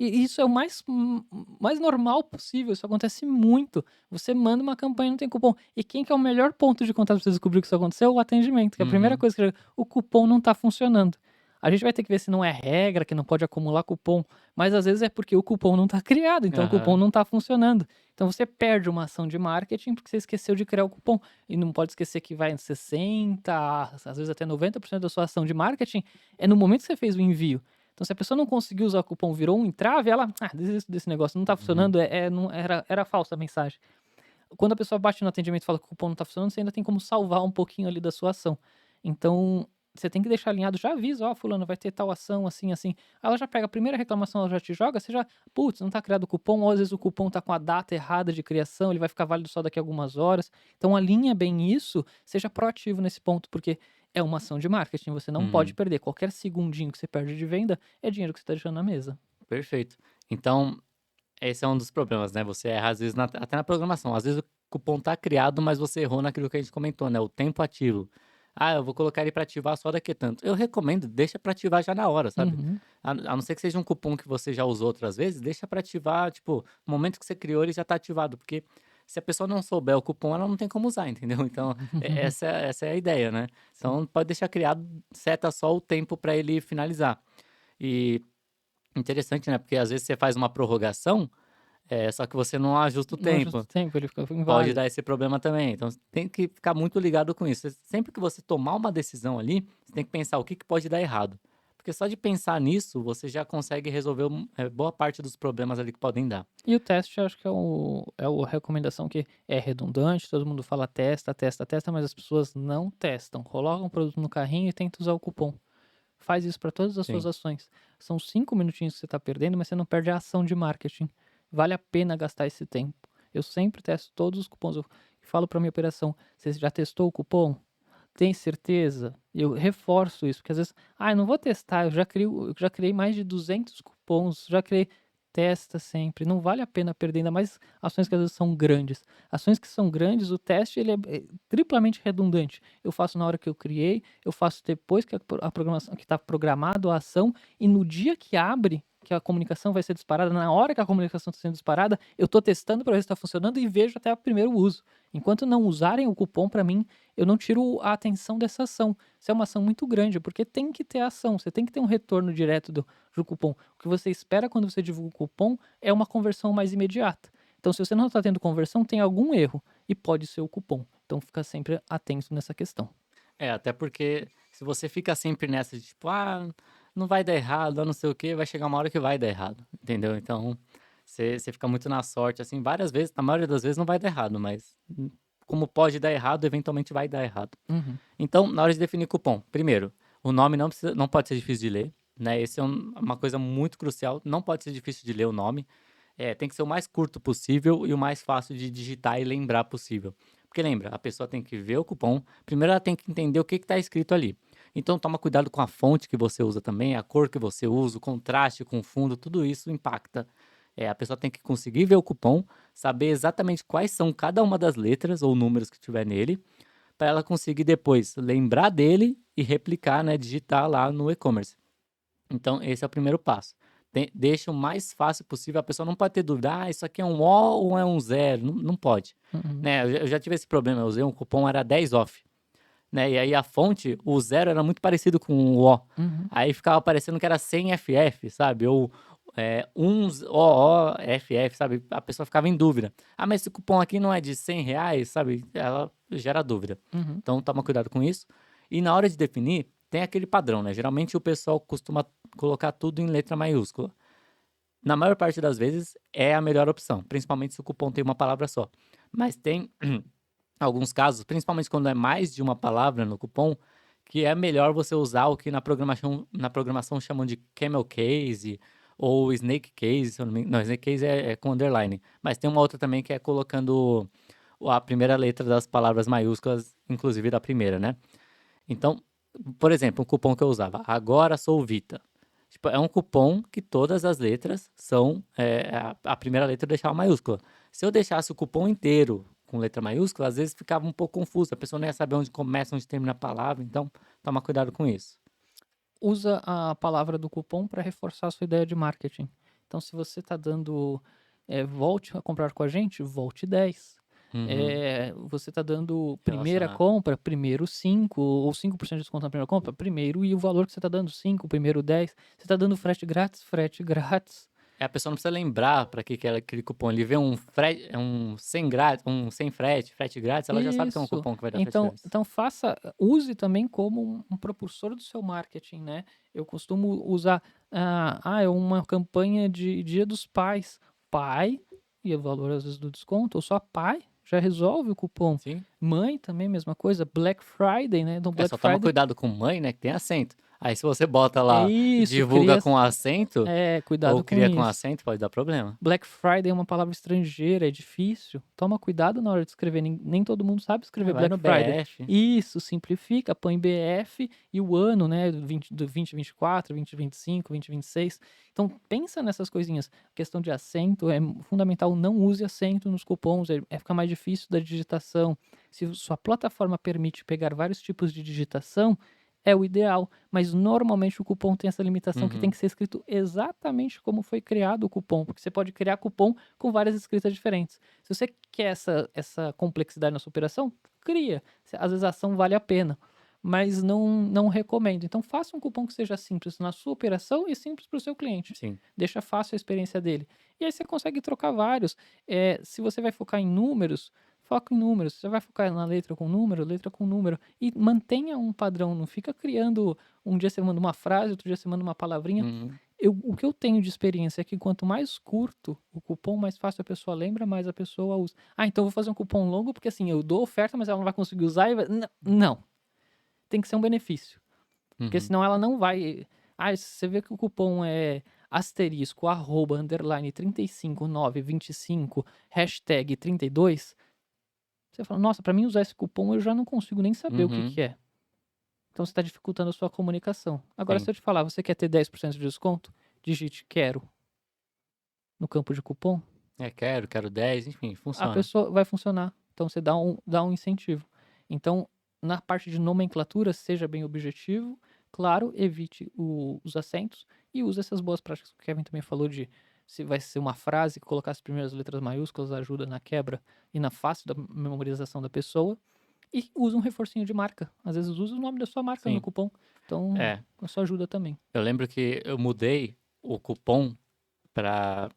E isso é o mais normal possível, isso acontece muito. Você manda uma campanha e não tem cupom. E quem que é o melhor ponto de contato pra você descobrir que isso aconteceu? O atendimento, que é a primeira Uhum, coisa que o cupom não tá funcionando. A gente vai ter que ver se não é regra, que não pode acumular cupom, mas às vezes é porque o cupom não tá criado, então o cupom aham. não tá funcionando. Então você perde uma ação de marketing porque você esqueceu de criar o cupom. E não pode esquecer que vai em 60, às vezes até 90% da sua ação de marketing é no momento que você fez o envio. Então, se a pessoa não conseguiu usar o cupom, virou um entrave, ela, desisto desse negócio, não tá Uhum, funcionando, não, era falsa a mensagem. Quando a pessoa bate no atendimento e fala que o cupom não tá funcionando, você ainda tem como salvar um pouquinho ali da sua ação. Então, você tem que deixar alinhado, já avisa: "Ó, fulano, vai ter tal ação, assim, assim". Aí ela já pega a primeira reclamação, ela já te joga, você já: "Putz, não tá criado o cupom", ou às vezes o cupom tá com a data errada de criação, ele vai ficar válido só daqui a algumas horas. Então alinha bem isso, seja proativo nesse ponto, porque é uma ação de marketing, você não pode uhum. perder. Qualquer segundinho que você perde de venda, é dinheiro que você tá deixando na mesa. Perfeito. Então, esse é um dos problemas, né, você erra às vezes até na programação. Às vezes o cupom tá criado, mas você errou naquilo que a gente comentou, né, o tempo ativo. "Ah, eu vou colocar ele para ativar só daqui a tanto". Eu recomendo, deixa para ativar já na hora, sabe. Uhum. A não ser que seja um cupom que você já usou outras vezes, deixa para ativar, tipo, no momento que você criou ele já tá ativado, porque se a pessoa não souber o cupom, ela não tem como usar, entendeu. Então, essa é a ideia, né. Sim. Então pode deixar criado, seta só o tempo para ele finalizar. E interessante, né, porque às vezes você faz uma prorrogação, só que você não ajusta o Não ajusta tempo. o tempo, ele fica Pode inválido. dar esse problema também. Então você tem que ficar muito ligado com isso. Sempre que você tomar uma decisão ali, você tem que pensar o que que pode dar errado. porque só de pensar nisso, você já consegue resolver boa parte dos problemas ali que podem dar. E o teste eu acho que é a recomendação que é redundante, todo mundo fala testa, testa, testa, mas as pessoas não testam. Colocam o produto no carrinho e tenta usar o cupom. Faz isso para todas as suas Sim, ações. São 5 minutinhos que você está perdendo, mas você não perde a ação de marketing. Vale a pena gastar esse tempo. Eu sempre testo todos os cupons. Eu falo para minha operação: você já testou o cupom? Tem certeza? Eu reforço isso, porque às vezes, eu não vou testar, eu já criei mais de 200 cupons, já criei. Testa sempre, não vale a pena perder, ainda mais ações que às vezes são grandes. Ações que são grandes, o teste ele é triplamente redundante. Eu faço na hora que eu criei, eu faço depois que a programação que está programado a ação e no dia que abre, que a comunicação vai ser disparada, na hora que a comunicação está sendo disparada, eu estou testando para ver se está funcionando e vejo até o primeiro uso. Enquanto não usarem o cupom para mim, eu não tiro a atenção dessa ação. Se é uma ação muito grande, porque tem que ter ação, você tem que ter um retorno direto do cupom. O que você espera quando você divulga o cupom é uma conversão mais imediata. Então, se você não está tendo conversão, tem algum erro e pode ser o cupom. Então, fica sempre atento nessa questão. até porque se você fica sempre nessa de tipo, não vai dar errado, não sei o quê, vai chegar uma hora que vai dar errado, entendeu? Então, você fica muito na sorte, assim, várias vezes, na maioria das vezes não vai dar errado, mas como pode dar errado, eventualmente vai dar errado. Uhum. Então, na hora de definir cupom, primeiro, o nome não pode ser difícil de ler, né? Esse é uma coisa muito crucial, não pode ser difícil de ler o nome. Tem que ser o mais curto possível e o mais fácil de digitar e lembrar possível. Porque lembra, a pessoa tem que ver o cupom, primeiro ela tem que entender o que está escrito ali. Então toma cuidado com a fonte que você usa também, a cor que você usa, o contraste com o fundo, tudo isso impacta. A pessoa tem que conseguir ver o cupom, saber exatamente quais são cada uma das letras ou números que tiver nele, para ela conseguir depois lembrar dele e replicar, né, digitar lá no e-commerce. Então, esse é o primeiro passo. Deixa o mais fácil possível, a pessoa não pode ter dúvida, isso aqui é um O ou é um zero, não, não pode. Uhum. Né? Eu já tive esse problema, eu usei um cupom, era 10 off, né? E aí a fonte, o zero era muito parecido com o O. Uhum. Aí ficava parecendo que era 100 FF, sabe? Ou uns OOFF, sabe? A pessoa ficava em dúvida. Mas esse cupom aqui não é de R$ 100, sabe? Ela gera dúvida. Uhum. Então toma cuidado com isso. E na hora de definir, tem aquele padrão, né? Geralmente o pessoal costuma colocar tudo em letra maiúscula. Na maior parte das vezes é a melhor opção, principalmente se o cupom tem uma palavra só. Mas tem alguns casos, principalmente quando é mais de uma palavra no cupom, que é melhor você usar o que na programação chamam de camel case ou snake case, se eu não, não, snake case é com underline, mas tem uma outra também que é colocando a primeira letra das palavras maiúsculas, inclusive da primeira, né? Então, por exemplo, um cupom que eu usava, agora sou Vita. Tipo, é um cupom que todas as letras são, a primeira letra eu deixava maiúscula. Se eu deixasse o cupom inteiro com letra maiúscula, às vezes ficava um pouco confuso, a pessoa não ia saber onde começa, onde termina a palavra, então toma cuidado com isso. Usa a palavra do cupom para reforçar a sua ideia de marketing. Então, se você está dando volte a comprar com a gente, volte 10. Uhum. Você está dando primeira Relacionar. compra, primeiro 5 ou 5% de desconto na primeira compra, primeiro, e o valor que você está dando 5, primeiro 10. Você está dando frete grátis, frete grátis. A pessoa não precisa lembrar para que é aquele cupom. Ele vê um frete, um sem grátis, um sem frete, frete grátis, ela já sabe que é um Isso. cupom que vai dar frete Então, grátis. então use também como um propulsor do seu marketing, né? Eu costumo usar, é uma campanha de Dia dos Pais. Pai, e o valor às vezes do desconto, ou só pai, já resolve o cupom. Sim. Mãe também, mesma coisa. Black Friday, né? Então, Black Só toma Friday cuidado com mãe, né, que tem acento. Aí se você bota é lá, isso, divulga com acento, ou cuidado com cria com isso. acento, pode dar problema. Black Friday é uma palavra estrangeira, é difícil. Toma cuidado na hora de escrever. Nem todo mundo sabe escrever Vai Black no Friday. BF. Isso, simplifica, põe BF e o ano, né? Do 2024, 2025, 2026. Então, pensa nessas coisinhas. A questão de acento é fundamental. Não use acento nos cupons, ficar mais difícil da digitação. Se sua plataforma permite pegar vários tipos de digitação, é o ideal, mas normalmente o cupom tem essa limitação que tem Uhum. que ser escrito exatamente como foi criado o cupom, porque você pode criar cupom com várias escritas diferentes. Se você quer essa complexidade na sua operação, cria. Às vezes a ação vale a pena, mas não recomendo. Então faça um cupom que seja simples na sua operação e simples para o seu cliente. Sim. Deixa fácil a experiência dele. E aí você consegue trocar vários. Se você vai focar em números, foca em números. Você vai focar na letra com número. E mantenha um padrão, não fica criando. Um dia você manda uma frase, outro dia você manda uma palavrinha. Uhum. O que eu tenho de experiência é que quanto mais curto o cupom, mais fácil a pessoa lembra, mais a pessoa usa. Ah, então eu vou fazer um cupom longo, porque assim, eu dou oferta, mas ela não vai conseguir usar e vai... Não. Tem que ser um benefício. Porque Uhum. senão ela não vai. Ah, se você vê que o cupom é asterisco, arroba, underline, 35925, hashtag 32, você fala, nossa, pra mim usar esse cupom eu já não consigo nem saber o que Uhum. que é. Então você tá dificultando a sua comunicação. Agora, se Sim. eu te falar, você quer ter 10% de desconto? Digite quero no campo de cupom, Quero 10, enfim, a funciona. pessoa vai funcionar. Então você dá um incentivo. Então, na parte de nomenclatura, seja bem objetivo. Claro, evite os acentos e use essas boas práticas que o Kevin também falou de se vai ser uma frase, colocar as primeiras letras maiúsculas ajuda na quebra e na fácil da memorização da pessoa. E use um reforcinho de marca. Às vezes use o nome da sua marca no Sim. cupom. Então, É, isso ajuda também. eu lembro que eu mudei o cupom pra.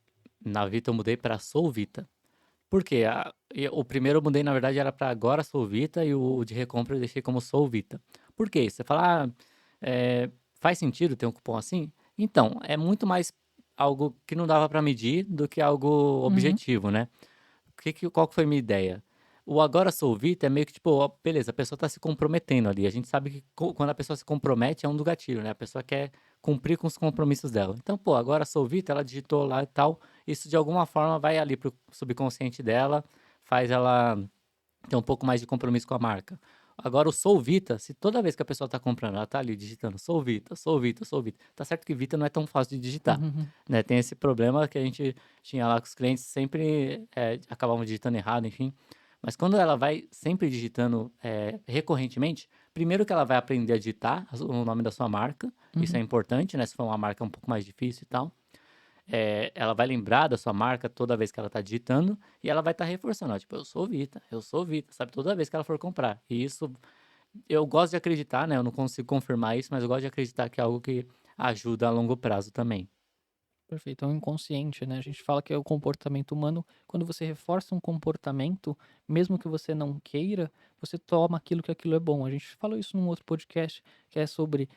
Na Vita eu mudei pra Solvita. Por quê? O primeiro eu mudei, na verdade, era pra Agora Solvita e o de recompra eu deixei como Solvita. Por quê? Você fala, faz sentido ter um cupom assim? Então, é muito mais algo que não dava pra medir do que algo Uhum, objetivo, né? Qual que foi a minha ideia? O Agora Solvita é meio que tipo, ó, beleza, a pessoa tá se comprometendo ali. A gente sabe que quando a pessoa se compromete é um do gatilho, né? A pessoa quer cumprir com os compromissos dela. Então, pô, Agora Solvita, ela digitou lá e tal. Isso de alguma forma vai ali pro subconsciente dela, faz ela ter um pouco mais de compromisso com a marca. Agora, o Solvita, se toda vez que a pessoa tá comprando, ela tá ali digitando Solvita, Solvita, Solvita. Tá certo que Vita não é tão fácil de digitar, uhum, né? Tem esse problema que a gente tinha lá com os clientes, sempre acabavam digitando errado, enfim. Mas quando ela vai sempre digitando recorrentemente, primeiro que ela vai aprender a digitar o nome da sua marca, isso é uhum. importante, né? Se for uma marca um pouco mais difícil e tal. Ela vai lembrar da sua marca toda vez que ela tá digitando e ela vai estar reforçando, ó, tipo, eu sou Vita, sabe? Toda vez que ela for comprar. E isso, eu gosto de acreditar, né? Eu não consigo confirmar isso, mas eu gosto de acreditar que é algo que ajuda a longo prazo também. Perfeito, é o inconsciente, né? A gente fala que é o comportamento humano. Quando você reforça um comportamento, mesmo que você não queira, você toma aquilo que aquilo é bom. A gente falou isso num outro podcast que é sobre,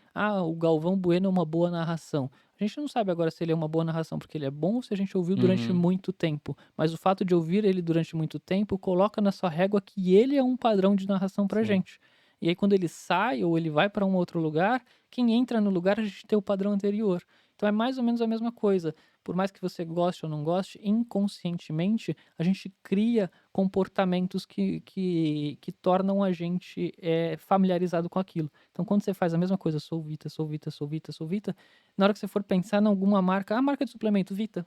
o Galvão Bueno é uma boa narração. A gente não sabe agora se ele é uma boa narração porque ele é bom ou se a gente ouviu durante Uhum, muito tempo. Mas o fato de ouvir ele durante muito tempo coloca na sua régua que ele é um padrão de narração pra sim. gente. E aí, quando ele sai ou ele vai para um outro lugar, quem entra no lugar a gente tem o padrão anterior. Então é mais ou menos a mesma coisa. Por mais que você goste ou não goste, inconscientemente a gente cria comportamentos que tornam a gente familiarizado com aquilo. Então, quando você faz a mesma coisa, sou Vita, sou Vita, sou Vita, sou Vita, na hora que você for pensar em alguma marca, a marca de suplemento, Vita.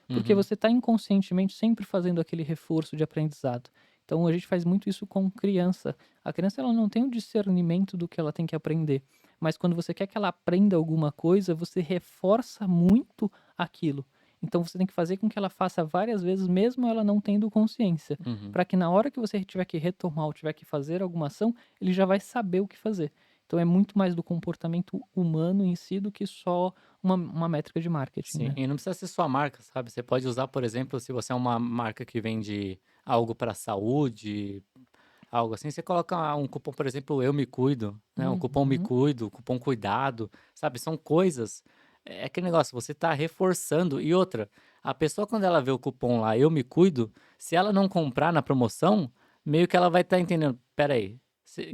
Porque Uhum, você está inconscientemente sempre fazendo aquele reforço de aprendizado. Então a gente faz muito isso com criança. A criança ela não tem o discernimento do que ela tem que aprender, mas quando você quer que ela aprenda alguma coisa, você reforça muito aquilo. Então você tem que fazer com que ela faça várias vezes, mesmo ela não tendo consciência, uhum. para que na hora que você tiver que retomar ou tiver que fazer alguma ação, ele já vai saber o que fazer. Então é muito mais do comportamento humano em si do que só uma métrica de marketing, Sim, né? e não precisa ser sua marca, sabe? Você pode usar, por exemplo, se você é uma marca que vende algo para saúde, algo assim, você coloca um cupom, por exemplo, Eu Me Cuido, né? Um cupom Me Uhum. Cuido, cupom Cuidado, sabe? São coisas. É aquele negócio, você tá reforçando. E outra, a pessoa, quando ela vê o cupom lá, Eu Me Cuido, se ela não comprar na promoção, meio que ela vai estar entendendo, peraí.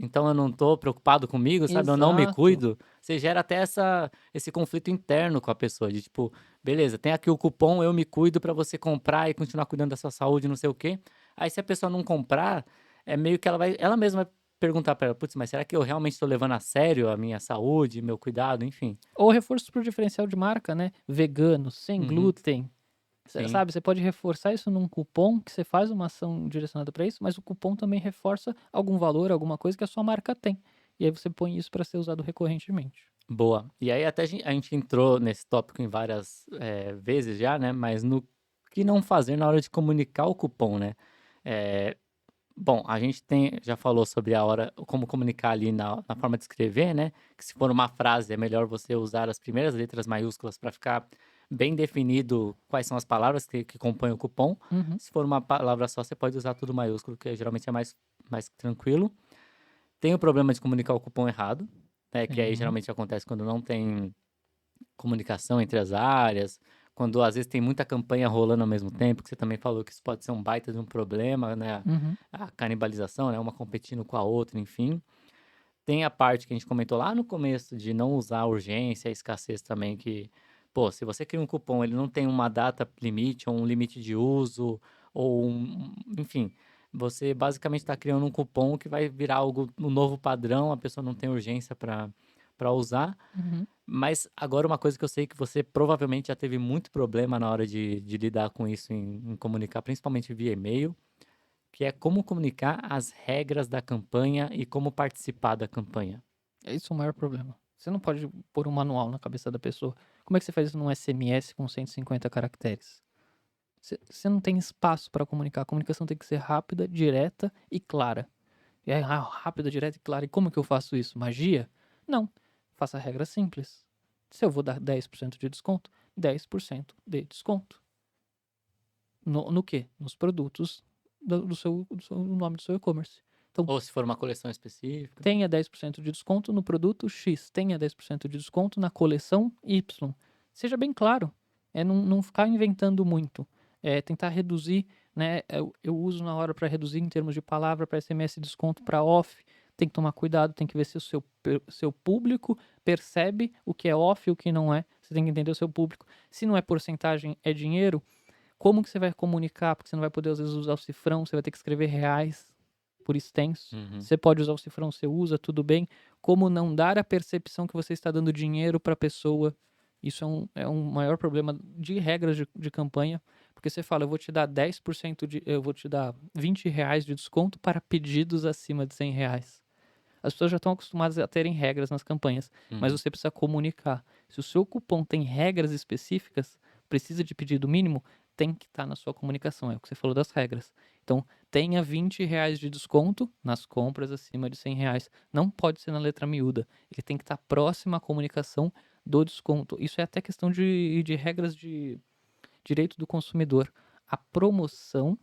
Então eu não tô preocupado comigo, sabe? Eu não me Exato. cuido. Você gera até esse conflito interno com a pessoa, de tipo, beleza, tem aqui o cupom Eu Me Cuido para você comprar e continuar cuidando da sua saúde, não sei o quê. Aí se a pessoa não comprar, é meio que ela mesma vai perguntar pra ela: "Putz, mas será que eu realmente estou levando a sério a minha saúde, meu cuidado?", enfim. Ou reforço pro diferencial de marca, né, vegano, sem Uhum, glúten, sim, sabe, você pode reforçar isso num cupom, que você faz uma ação direcionada para isso, mas o cupom também reforça algum valor, alguma coisa que a sua marca tem. E aí você põe isso para ser usado recorrentemente. boa. E aí até a gente entrou nesse tópico em várias, vezes já, né, mas no que não fazer na hora de comunicar o cupom, né. Eh, bom, a gente já falou sobre a hora como comunicar ali na forma de escrever, né, que se for uma frase é melhor você usar as primeiras letras maiúsculas para ficar bem definido quais são as palavras que compõem o cupom. Uhum. Se for uma palavra só, você pode usar tudo maiúsculo, que geralmente é mais tranquilo. Tem o problema de comunicar o cupom errado, né? Que aí Sim. geralmente acontece quando não tem comunicação entre as áreas, quando às vezes tem muita campanha rolando ao mesmo tempo, que você também falou que isso pode ser um baita de um problema, né? Uhum. A canibalização, né? Uma competindo com a outra, enfim. Tem a parte que a gente comentou lá no começo de não usar a urgência, a escassez também, que, pô, se você cria um cupom, ele não tem uma data limite, ou um limite de uso, ou enfim, você basicamente está criando um cupom que vai virar algo, um novo padrão, a pessoa não tem urgência para usar. Uhum. Mas agora uma coisa que eu sei que você provavelmente já teve muito problema na hora de lidar com isso em comunicar, principalmente via e-mail, que é como comunicar as regras da campanha e como participar da campanha. Esse é o maior problema. Você não pode pôr um manual na cabeça da pessoa. Como é que você faz isso num SMS com 150 caracteres? Você não tem espaço para comunicar. A comunicação tem que ser rápida, direta e clara. E aí, rápida, direta e clara. E como que eu faço isso? Magia? Não. Faça regras simples. Se eu vou dar 10% de desconto, 10% de desconto. No quê? Nos produtos do nome do seu e-commerce. Então, Ou se for uma coleção específica. tenha 10% de desconto no produto X, tenha 10% de desconto na coleção Y. Seja bem claro, não ficar inventando muito. É tentar reduzir, né? Eu uso na hora para reduzir em termos de palavra, para SMS desconto, para off. Tem que tomar cuidado, tem que ver se o seu público percebe o que é off e o que não é. Você tem que entender o seu público. Se não é porcentagem, é dinheiro, como que você vai comunicar? Porque você não vai poder, às vezes, usar o cifrão, você vai ter que escrever reais por extenso. Uhum. Você pode usar o cifrão, você usa, tudo bem. Como não dar a percepção que você está dando dinheiro para a pessoa? Isso é um maior problema de regras de campanha, porque você fala, eu vou te dar 10% eu vou te dar R$ 20 de desconto para pedidos acima de R$ 100. As pessoas já estão acostumadas a terem regras nas campanhas, mas Uhum. você precisa comunicar. Se o seu cupom tem regras específicas, precisa de pedido mínimo, tem que estar na sua comunicação. É o que você falou das regras. Então, tenha R$ 20 de desconto nas compras acima de R$ 100. Não pode ser na letra miúda. Ele tem que estar próximo à comunicação do desconto. Isso é até questão de regras de direito do consumidor. A promoção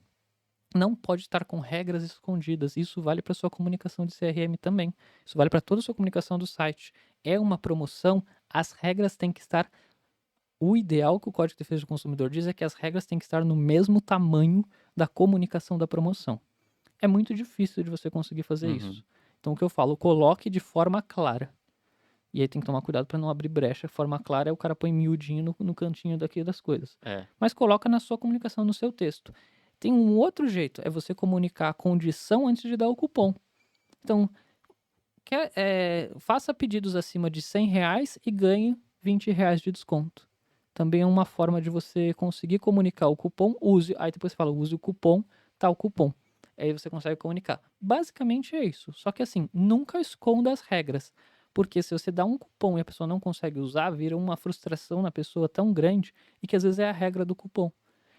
não pode estar com regras escondidas. Isso vale para sua comunicação de CRM também. Isso vale para toda a sua comunicação do site. É uma promoção, as regras têm que estar. O ideal que o Código de Defesa do Consumidor diz é que as regras têm que estar no mesmo tamanho da comunicação da promoção. É muito difícil de você conseguir fazer Uhum. isso. Então, o que eu falo, coloque de forma clara. E aí tem que tomar cuidado para não abrir brecha. Forma clara é o cara põe miudinho no cantinho daqui das coisas. É. Mas coloca na sua comunicação, no seu texto. Tem um outro jeito, é você comunicar a condição antes de dar o cupom. Então, faça pedidos acima de R$ 100 e ganhe R$ 20 de desconto. Também é uma forma de você conseguir comunicar o cupom, aí depois você fala, use o cupom, tal cupom. Aí você consegue comunicar. Basicamente é isso. Só que assim, nunca esconda as regras. Porque se você dá um cupom e a pessoa não consegue usar, vira uma frustração na pessoa tão grande e que às vezes é a regra do cupom.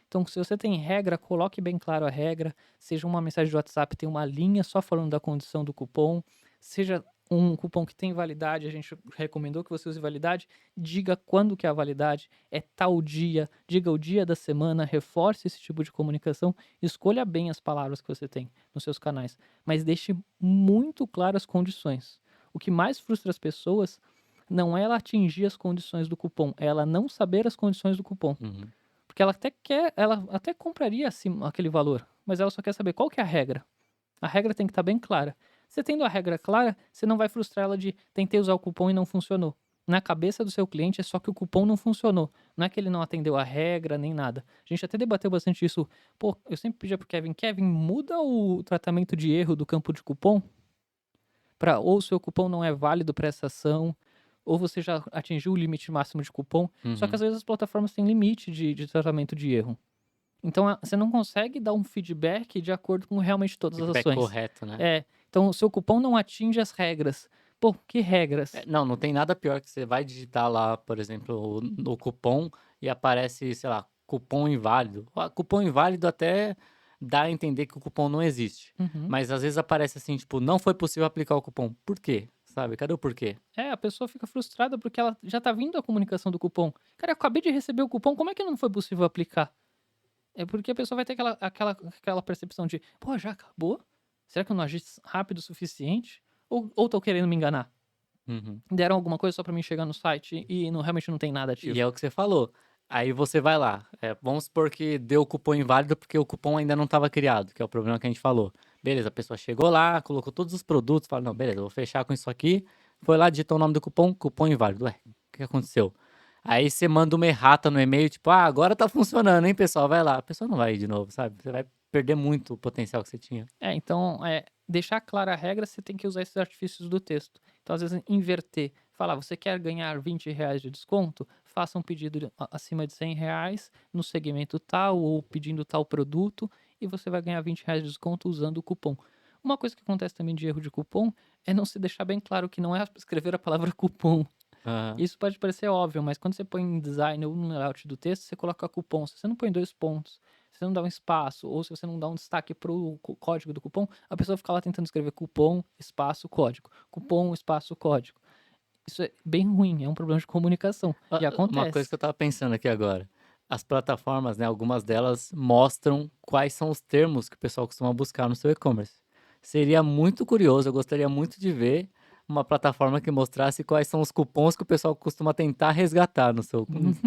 Então, se você tem regra, coloque bem claro a regra. Seja uma mensagem de WhatsApp, tem uma linha só falando da condição do cupom. Seja um cupom que tem validade, a gente recomendou que você use validade. Diga quando que é a validade, é tal dia, diga o dia da semana, reforce esse tipo de comunicação. Escolha bem as palavras que você tem nos seus canais, mas deixe muito claras as condições. O que mais frustra as pessoas não é ela atingir as condições do cupom, é ela não saber as condições do cupom. Uhum. Porque ela até compraria assim, aquele valor, mas ela só quer saber qual que é a regra. A regra tem que estar bem clara. Você tendo a regra clara, você não vai frustrar ela de tentei usar o cupom e não funcionou. Na cabeça do seu cliente é só que o cupom não funcionou. Não é que ele não atendeu a regra nem nada. A gente até debateu bastante isso. Pô, eu sempre pedia pro Kevin, muda o tratamento de erro do campo de cupom para ou o seu cupom não é válido para essa ação, ou você já atingiu o limite máximo de cupom. Só que às Uhum. vezes as plataformas têm limite de tratamento de erro. Então você não consegue dar um feedback de acordo com realmente todas as Feedback ações. correto, né? Então o seu cupom não atinge as regras. Pô, que É, regras? não tem nada pior que você vai digitar lá, por exemplo, no cupom e aparece, sei lá, cupom inválido. Cupom inválido até dá a entender que o cupom não existe. Uhum, Mas às vezes aparece assim, tipo, não foi possível aplicar o cupom. Por quê? sabe? Cadê o porquê? É, a pessoa fica frustrada porque ela já tá vindo a comunicação do cupom. Cara, eu acabei de receber o cupom, como é que não foi possível aplicar? É porque a pessoa vai ter aquela percepção de: "Pô, já acabou? Será que eu não agi rápido o suficiente? Ou estão querendo me enganar? Uhum. Deram alguma coisa só pra mim chegar no site e realmente não tem nada E ativo?". é o que você falou. Aí você vai lá, vamos supor que deu o cupom inválido porque o cupom ainda não estava criado, que é o problema que a gente falou. Beleza, a pessoa chegou lá, colocou todos os produtos, falou, não, beleza, eu vou fechar com isso aqui. Foi lá, digitou o nome do cupom, cupom inválido. Ué, o que aconteceu? Aí você manda uma errata no e-mail, tipo, agora tá funcionando, hein, pessoal, vai lá. A pessoa não vai ir de novo, sabe? Você vai perder muito o potencial que você tinha. Então, deixar clara a regra, você tem que usar esses artifícios do texto. Então, às vezes, inverter. Falar: "Você quer ganhar R$ 20 de desconto? Faça um pedido acima de R$ 100 no segmento tal ou pedindo tal produto e você vai ganhar R$ 20 de desconto usando o cupom". Uma coisa que acontece também de erro de cupom é não se deixar bem claro que não é escrever a palavra cupom. Aham. Isso pode parecer óbvio, mas quando você põe em design ou no layout do texto, você coloca cupom. Se você não põe 2 pontos, se você não dá um espaço, ou se você não dá um destaque para o código do cupom, a pessoa fica lá tentando escrever cupom, espaço, código. Cupom, espaço, código. Isso é bem ruim, é um problema de comunicação. E Uma coisa acontece. que eu tava pensando aqui agora. As plataformas, né, algumas delas mostram quais são os termos que o pessoal costuma buscar no seu e-commerce. Seria muito curioso, eu gostaria muito de ver uma plataforma que mostrasse quais são os cupons que o pessoal costuma tentar resgatar no seu.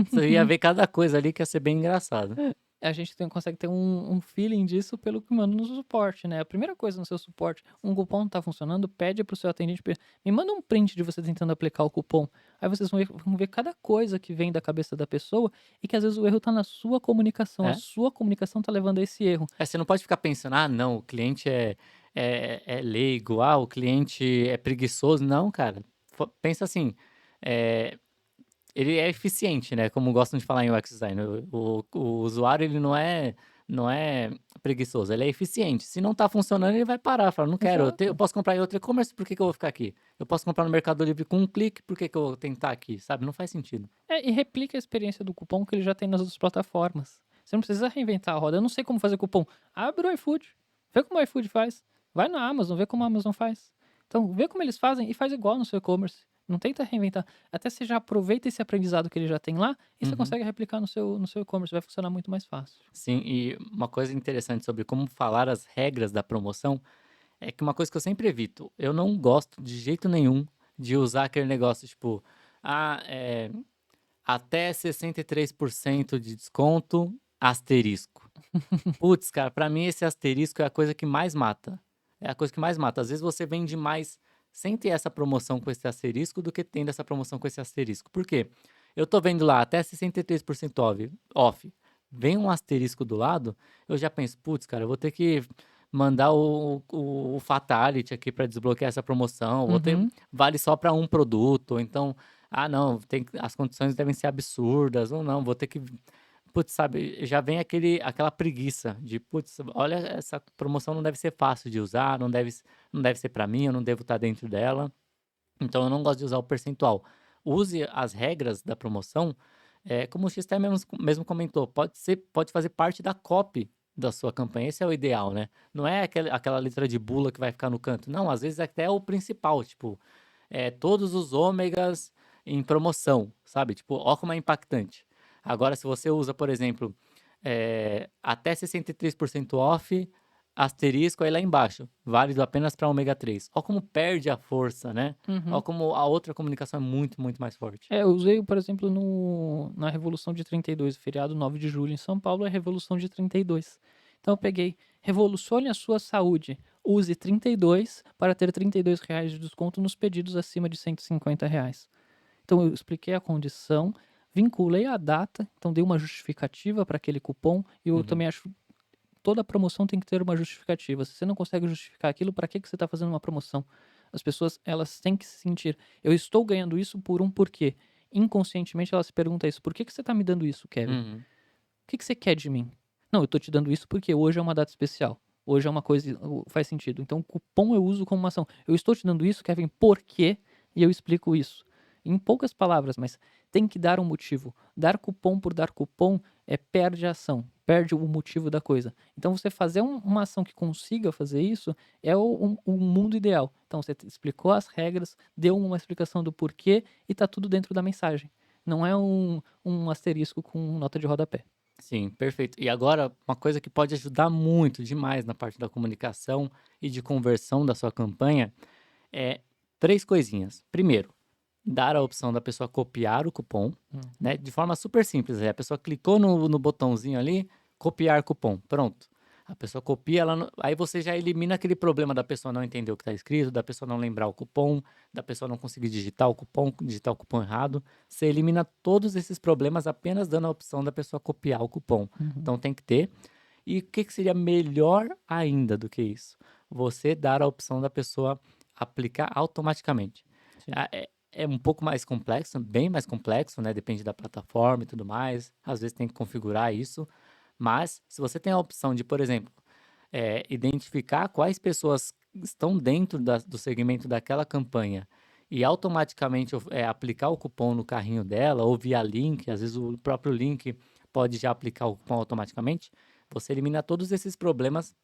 Você ia ver cada coisa ali que ia ser bem engraçado. A gente consegue ter um feeling disso pelo que manda no suporte, né? A primeira coisa no seu suporte, um cupom não tá funcionando, pede pro seu atendente, me manda um print de você tentando aplicar o cupom. Aí vocês vão ver cada coisa que vem da cabeça da pessoa e que às vezes o erro tá na sua comunicação. A É? sua comunicação tá levando a esse erro. Você não pode ficar pensando, não, o cliente é leigo, o cliente é preguiçoso. Não, cara. Pensa assim, é, ele é eficiente, né, como gostam de falar em UX design. O usuário, ele não é preguiçoso, ele é eficiente. Se não tá funcionando, ele vai parar, fala: "Não quero, eu Exato. posso comprar em outro e-commerce, por que que eu vou ficar aqui? Eu posso comprar no Mercado Livre com um clique, por que que eu vou tentar aqui?", sabe, não faz sentido. E replica a experiência do cupom que ele já tem nas outras plataformas. Você não precisa reinventar a roda. Eu não sei como fazer cupom. Abre o iFood. Vê como o iFood faz. Vai na Amazon, vê como a Amazon faz. Então, vê como eles fazem e faz igual no seu e-commerce. Não tenta reinventar. Até você já aproveita esse aprendizado que ele já tem lá e você Uhum. consegue replicar no seu e-commerce. Vai funcionar muito mais fácil. Sim, e uma coisa interessante sobre como falar as regras da promoção, é que uma coisa que eu sempre evito, eu não gosto de jeito nenhum de usar aquele negócio tipo, ah, eh até 63% de desconto, asterisco. Putz, cara, pra mim esse asterisco é a coisa que mais mata. É a coisa que mais mata. Às vezes você vende mais sem ter essa promoção com esse asterisco do que tendo essa promoção com esse asterisco. Por quê? Eu tô vendo lá até 63% off. Vem um asterisco do lado, eu já penso, putz, cara, eu vou ter que mandar o Fatality aqui para desbloquear essa promoção. Vou ter, Uhum. vale só para um produto. Ou então, não, as condições devem ser absurdas. Ou não, vou ter que. Putz, sabe, já vem aquela preguiça de, putz, olha, essa promoção não deve ser fácil de usar, não deve ser para mim, eu não devo estar dentro dela. Então eu não gosto de usar o percentual. Use as regras da promoção, como o X mesmo comentou, pode fazer parte da copy da sua campanha, esse é o ideal, né. Não é aquela letra de bula que vai ficar no canto, não, às vezes até é o principal, tipo, todos os ômegas em promoção, sabe, tipo, ó como é impactante. Agora se você usa, por exemplo, até 63% off, asterisco, aí lá embaixo, válido apenas para ômega 3. Ó como perde a força, né. Ó Uhum. como a outra comunicação é muito, muito mais forte. Eu usei, por exemplo, na Revolução de 32, o feriado 9 de julho em São Paulo é a Revolução de 32. Então eu peguei, revolucione a sua saúde, use 32 para ter R$ 32 de desconto nos pedidos acima de R$ 150. Então eu expliquei a condição, vinculei a data, então dei uma justificativa para aquele cupom e eu Uhum. também acho que toda promoção tem que ter uma justificativa. Se você não consegue justificar aquilo, para que que você está fazendo uma promoção? As pessoas, elas têm que se sentir, eu estou ganhando isso por um porquê. Inconscientemente ela se pergunta isso, por que que você está me dando isso, Kevin? O Uhum. que que você quer de mim? Não, eu estou te dando isso porque hoje é uma data especial. Hoje é uma coisa, faz sentido. Então o cupom eu uso como uma ação. Eu estou te dando isso, Kevin, por quê? E eu explico isso. Em poucas palavras, mas tem que dar um motivo. Dar cupom por dar cupom perde a ação, perde o motivo da coisa. Então você fazer uma ação que consiga fazer isso é o mundo ideal. Então você explicou as regras, deu uma explicação do porquê e tá tudo dentro da mensagem. Não é um asterisco com nota de rodapé. Sim, perfeito. E agora, uma coisa que pode ajudar muito demais na parte da comunicação e de conversão da sua campanha é 3 coisinhas. Primeiro, dar a opção da pessoa copiar o cupom, né, Uhum. de forma super simples, a pessoa clicou no botãozinho ali, copiar cupom, pronto. A pessoa copia, ela não aí você já elimina aquele problema da pessoa não entender o que está escrito, da pessoa não lembrar o cupom, da pessoa não conseguir digitar o cupom errado. Você elimina todos esses problemas apenas dando a opção da pessoa copiar o cupom. Uhum. Então tem que ter. E o que seria melhor ainda do que isso? Você dar a opção da pessoa aplicar automaticamente. Sim. É um pouco mais complexo, bem mais complexo, né? Depende da plataforma e tudo mais. Às vezes tem que configurar isso. Mas se você tem a opção de, por exemplo, identificar quais pessoas estão dentro do segmento daquela campanha e automaticamente aplicar o cupom no carrinho dela ou via link, às vezes o próprio link pode já aplicar o cupom automaticamente, você elimina todos esses problemas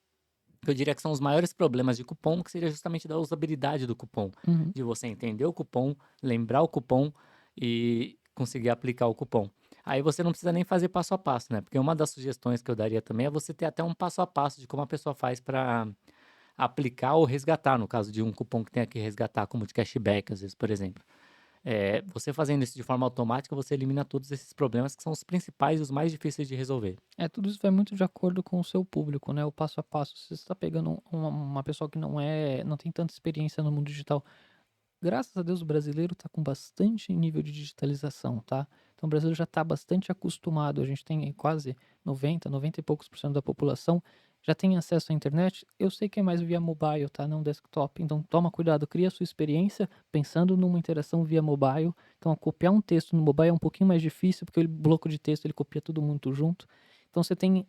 que eu diria que são os maiores problemas de cupom, que seria justamente da usabilidade do cupom, Uhum. de você entender o cupom, lembrar o cupom e conseguir aplicar o cupom. Aí você não precisa nem fazer passo a passo, né? Porque uma das sugestões que eu daria também é você ter até um passo a passo de como a pessoa faz para aplicar ou resgatar, no caso de um cupom que tenha que resgatar, como de cashback, às vezes, por exemplo. Você fazendo isso de forma automática, você elimina todos esses problemas que são os principais e os mais difíceis de resolver. Tudo isso vai muito de acordo com o seu público, né, o passo a passo. Se você está pegando uma pessoa que não tem tanta experiência no mundo digital, graças a Deus o brasileiro está com bastante nível de digitalização, tá. Então o brasileiro já está bastante acostumado, a gente tem aí quase 90 e poucos por cento da população já tem acesso à internet. Eu sei que é mais via mobile, tá, não desktop, então toma cuidado, cria a sua experiência pensando numa interação via mobile. Então copiar um texto no mobile é um pouquinho mais difícil, porque o bloco de texto ele copia tudo muito junto. Então você tem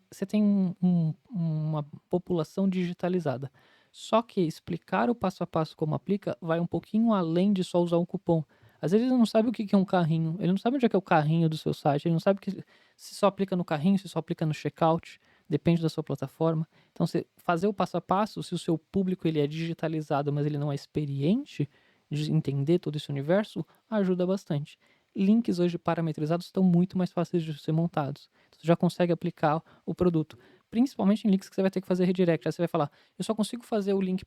uma população digitalizada. Só que explicar o passo a passo como aplica vai um pouquinho além de só usar um cupom. Às vezes ele não sabe o que que é um carrinho, ele não sabe onde é que é o carrinho do seu site, ele não sabe que se só aplica no carrinho, se só aplica no checkout, depende da sua plataforma. Então você fazer o passo a passo, se o seu público ele é digitalizado, mas ele não é experiente de entender todo esse universo, ajuda bastante. Links hoje parametrizados estão muito mais fáceis de ser montados. Você já consegue aplicar o produto. Principalmente em links que você vai ter que fazer redirect. Aí você vai falar, eu só consigo fazer o link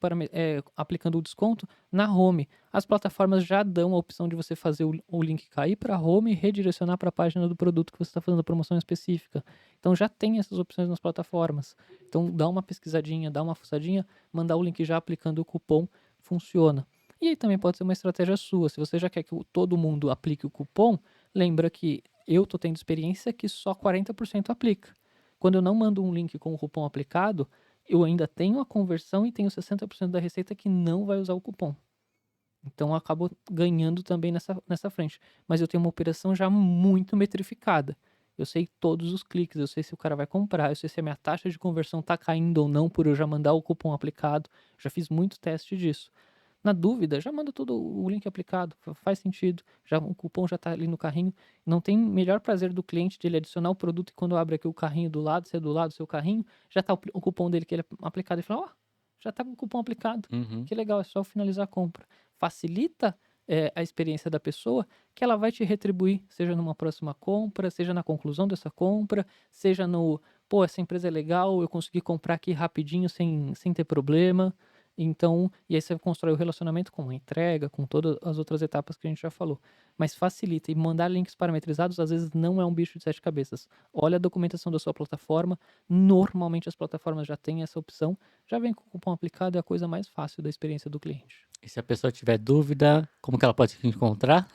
aplicando o desconto na home. As plataformas já dão a opção de você fazer o link cair para a home e redirecionar para a página do produto que você está fazendo a promoção específica. Então já tem essas opções nas plataformas. Então dá uma pesquisadinha, dá uma fuçadinha, mandar o link já aplicando o cupom, funciona. E aí também pode ser uma estratégia sua. Se você já quer que todo mundo aplique o cupom, lembra que eu tô tendo experiência que só 40% aplica. Quando eu não mando um link com o cupom aplicado, eu ainda tenho a conversão e tenho 60% da receita que não vai usar o cupom. Então eu acabo ganhando também nessa frente. Mas eu tenho uma operação já muito metrificada. Eu sei todos os cliques, eu sei se o cara vai comprar, eu sei se a minha taxa de conversão está caindo ou não por eu já mandar o cupom aplicado. Já fiz muito teste disso. Na dúvida, já manda todo o link aplicado, faz sentido, já o cupom já está ali no carrinho. Não tem melhor prazer do cliente de ele adicionar o produto e quando abre aqui o carrinho do lado, se é do lado do seu carrinho, já está o cupom dele que ele é aplicado e fala, ó, já está com o cupom aplicado, Uhum. que legal, é só finalizar a compra. Facilita a experiência da pessoa que ela vai te retribuir, seja numa próxima compra, seja na conclusão dessa compra, seja no, pô, essa empresa é legal, eu consegui comprar aqui rapidinho sem ter problema. Então, e aí você constrói o relacionamento com a entrega, com todas as outras etapas que a gente já falou. Mas facilita e mandar links parametrizados às vezes não é um bicho de sete cabeças. Olha a documentação da sua plataforma, normalmente as plataformas já têm essa opção, já vem com o cupom aplicado, é a coisa mais fácil da experiência do cliente. E se a pessoa tiver dúvida, como que ela pode te encontrar?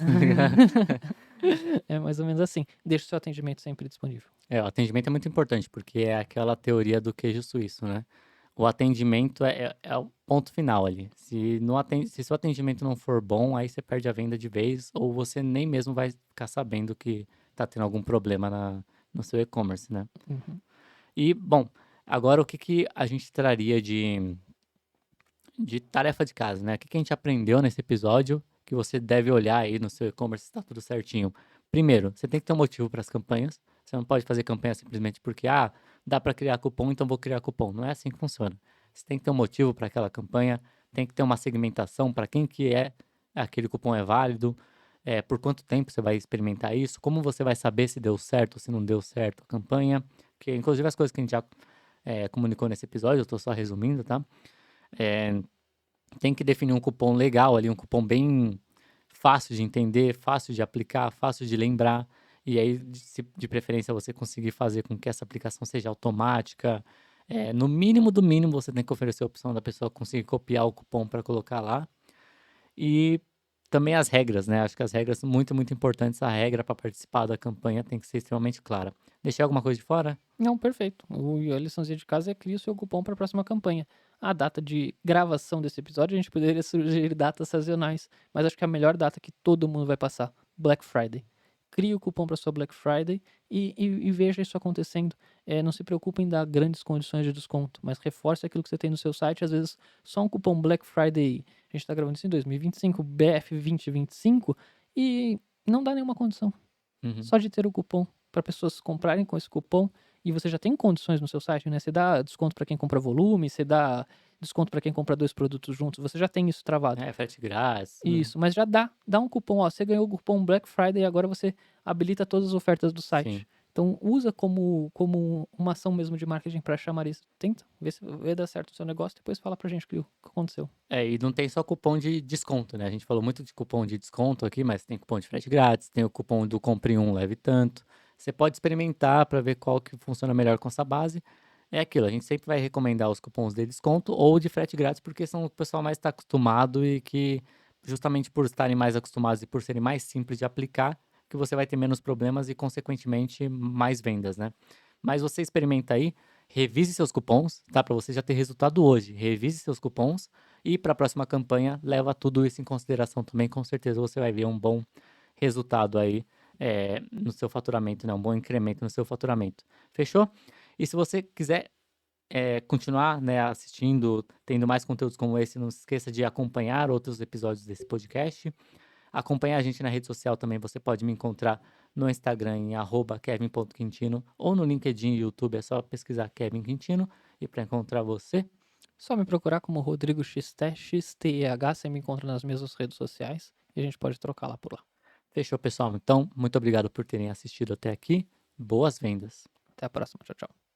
É mais ou menos assim. Deixa o seu atendimento sempre disponível. O atendimento é muito importante, porque é aquela teoria do queijo suíço, né? O atendimento é o ponto final ali. Se seu atendimento não for bom, aí você perde a venda de vez, ou você nem mesmo vai ficar sabendo que tá tendo algum problema no seu e-commerce, né? Uhum. E, bom, agora o que que a gente traria de tarefa de casa, né? O que que a gente aprendeu nesse episódio que você deve olhar aí no seu e-commerce se tá tudo certinho? Primeiro, você tem que ter um motivo para as campanhas, Você não pode fazer campanha simplesmente porque, dá para criar cupom, então vou criar cupom. Não é assim que funciona. Você tem que ter um motivo para aquela campanha, tem que ter uma segmentação para quem que aquele cupom é válido, por quanto tempo você vai experimentar isso, como você vai saber se deu certo ou se não deu certo a campanha, que inclusive as coisas que a gente já comunicou nesse episódio, eu estou só resumindo, tá? Eh, Tem que definir um cupom legal ali, um cupom bem fácil de entender, fácil de aplicar, fácil de lembrar. E aí, de preferência, você conseguir fazer com que essa aplicação seja automática. No mínimo do mínimo, você tem que oferecer a opção da pessoa conseguir copiar o cupom para colocar lá. E também as regras, né? Acho que as regras são muito, muito importantes. A regra para participar da campanha tem que ser extremamente clara. Deixei alguma coisa de fora? Não, perfeito. A liçãozinha de casa é cria o seu cupom para a próxima campanha. A data de gravação desse episódio, a gente poderia sugerir datas sazonais, mas acho que a melhor data que todo mundo vai passar, Black Friday. Crie o cupom para sua Black Friday e veja isso acontecendo. Não se preocupe em dar grandes condições de desconto, mas reforce aquilo que você tem no seu site. Às vezes, só um cupom Black Friday, a gente está gravando isso em 2025, BF 2025, e não dá nenhuma condição. Uhum. Só de ter o cupom para pessoas comprarem com esse cupom e você já tem condições no seu site, né? Você dá desconto para quem compra volume, você dá desconto para quem compra 2 produtos juntos, você já tem isso travado. Frete grátis, né? Isso, mas já dá um cupom, ó, você ganhou o cupom Black Friday e agora você habilita todas as ofertas do Sim. site. Então usa como uma ação mesmo de marketing para chamar isso. Tenta, vê se dar certo o seu negócio, depois fala pra gente o que aconteceu. E não tem só cupom de desconto, né? A gente falou muito de cupom de desconto aqui, mas tem cupom de frete grátis, tem o cupom do compre um, leve tanto. Você pode experimentar para ver qual que funciona melhor com essa base. É aquilo, a gente sempre vai recomendar os cupons de desconto ou de frete grátis, porque são o que o pessoal mais está acostumado e que, justamente por estarem mais acostumados e por serem mais simples de aplicar, que você vai ter menos problemas e, consequentemente, mais vendas, né? Mas você experimenta aí, revise seus cupons, tá? Para você já ter resultado hoje. Revise seus cupons e para a próxima campanha, leva tudo isso em consideração também. Com certeza você vai ver um bom resultado aí no seu faturamento, né? Um bom incremento no seu faturamento. Fechou? E se você quiser continuar, né, assistindo, tendo mais conteúdos como esse, não se esqueça de acompanhar outros episódios desse podcast. Acompanhar a gente na rede social também. Você pode me encontrar no Instagram em @kevin.quintino ou no LinkedIn e YouTube. É só pesquisar Kevin Quintino e para encontrar você. Só me procurar como Rodrigo XTEH, você me encontra nas mesmas redes sociais e a gente pode trocar lá por lá. Fechou, pessoal? Então, muito obrigado por terem assistido até aqui. Boas vendas! Até a próxima. Tchau, tchau.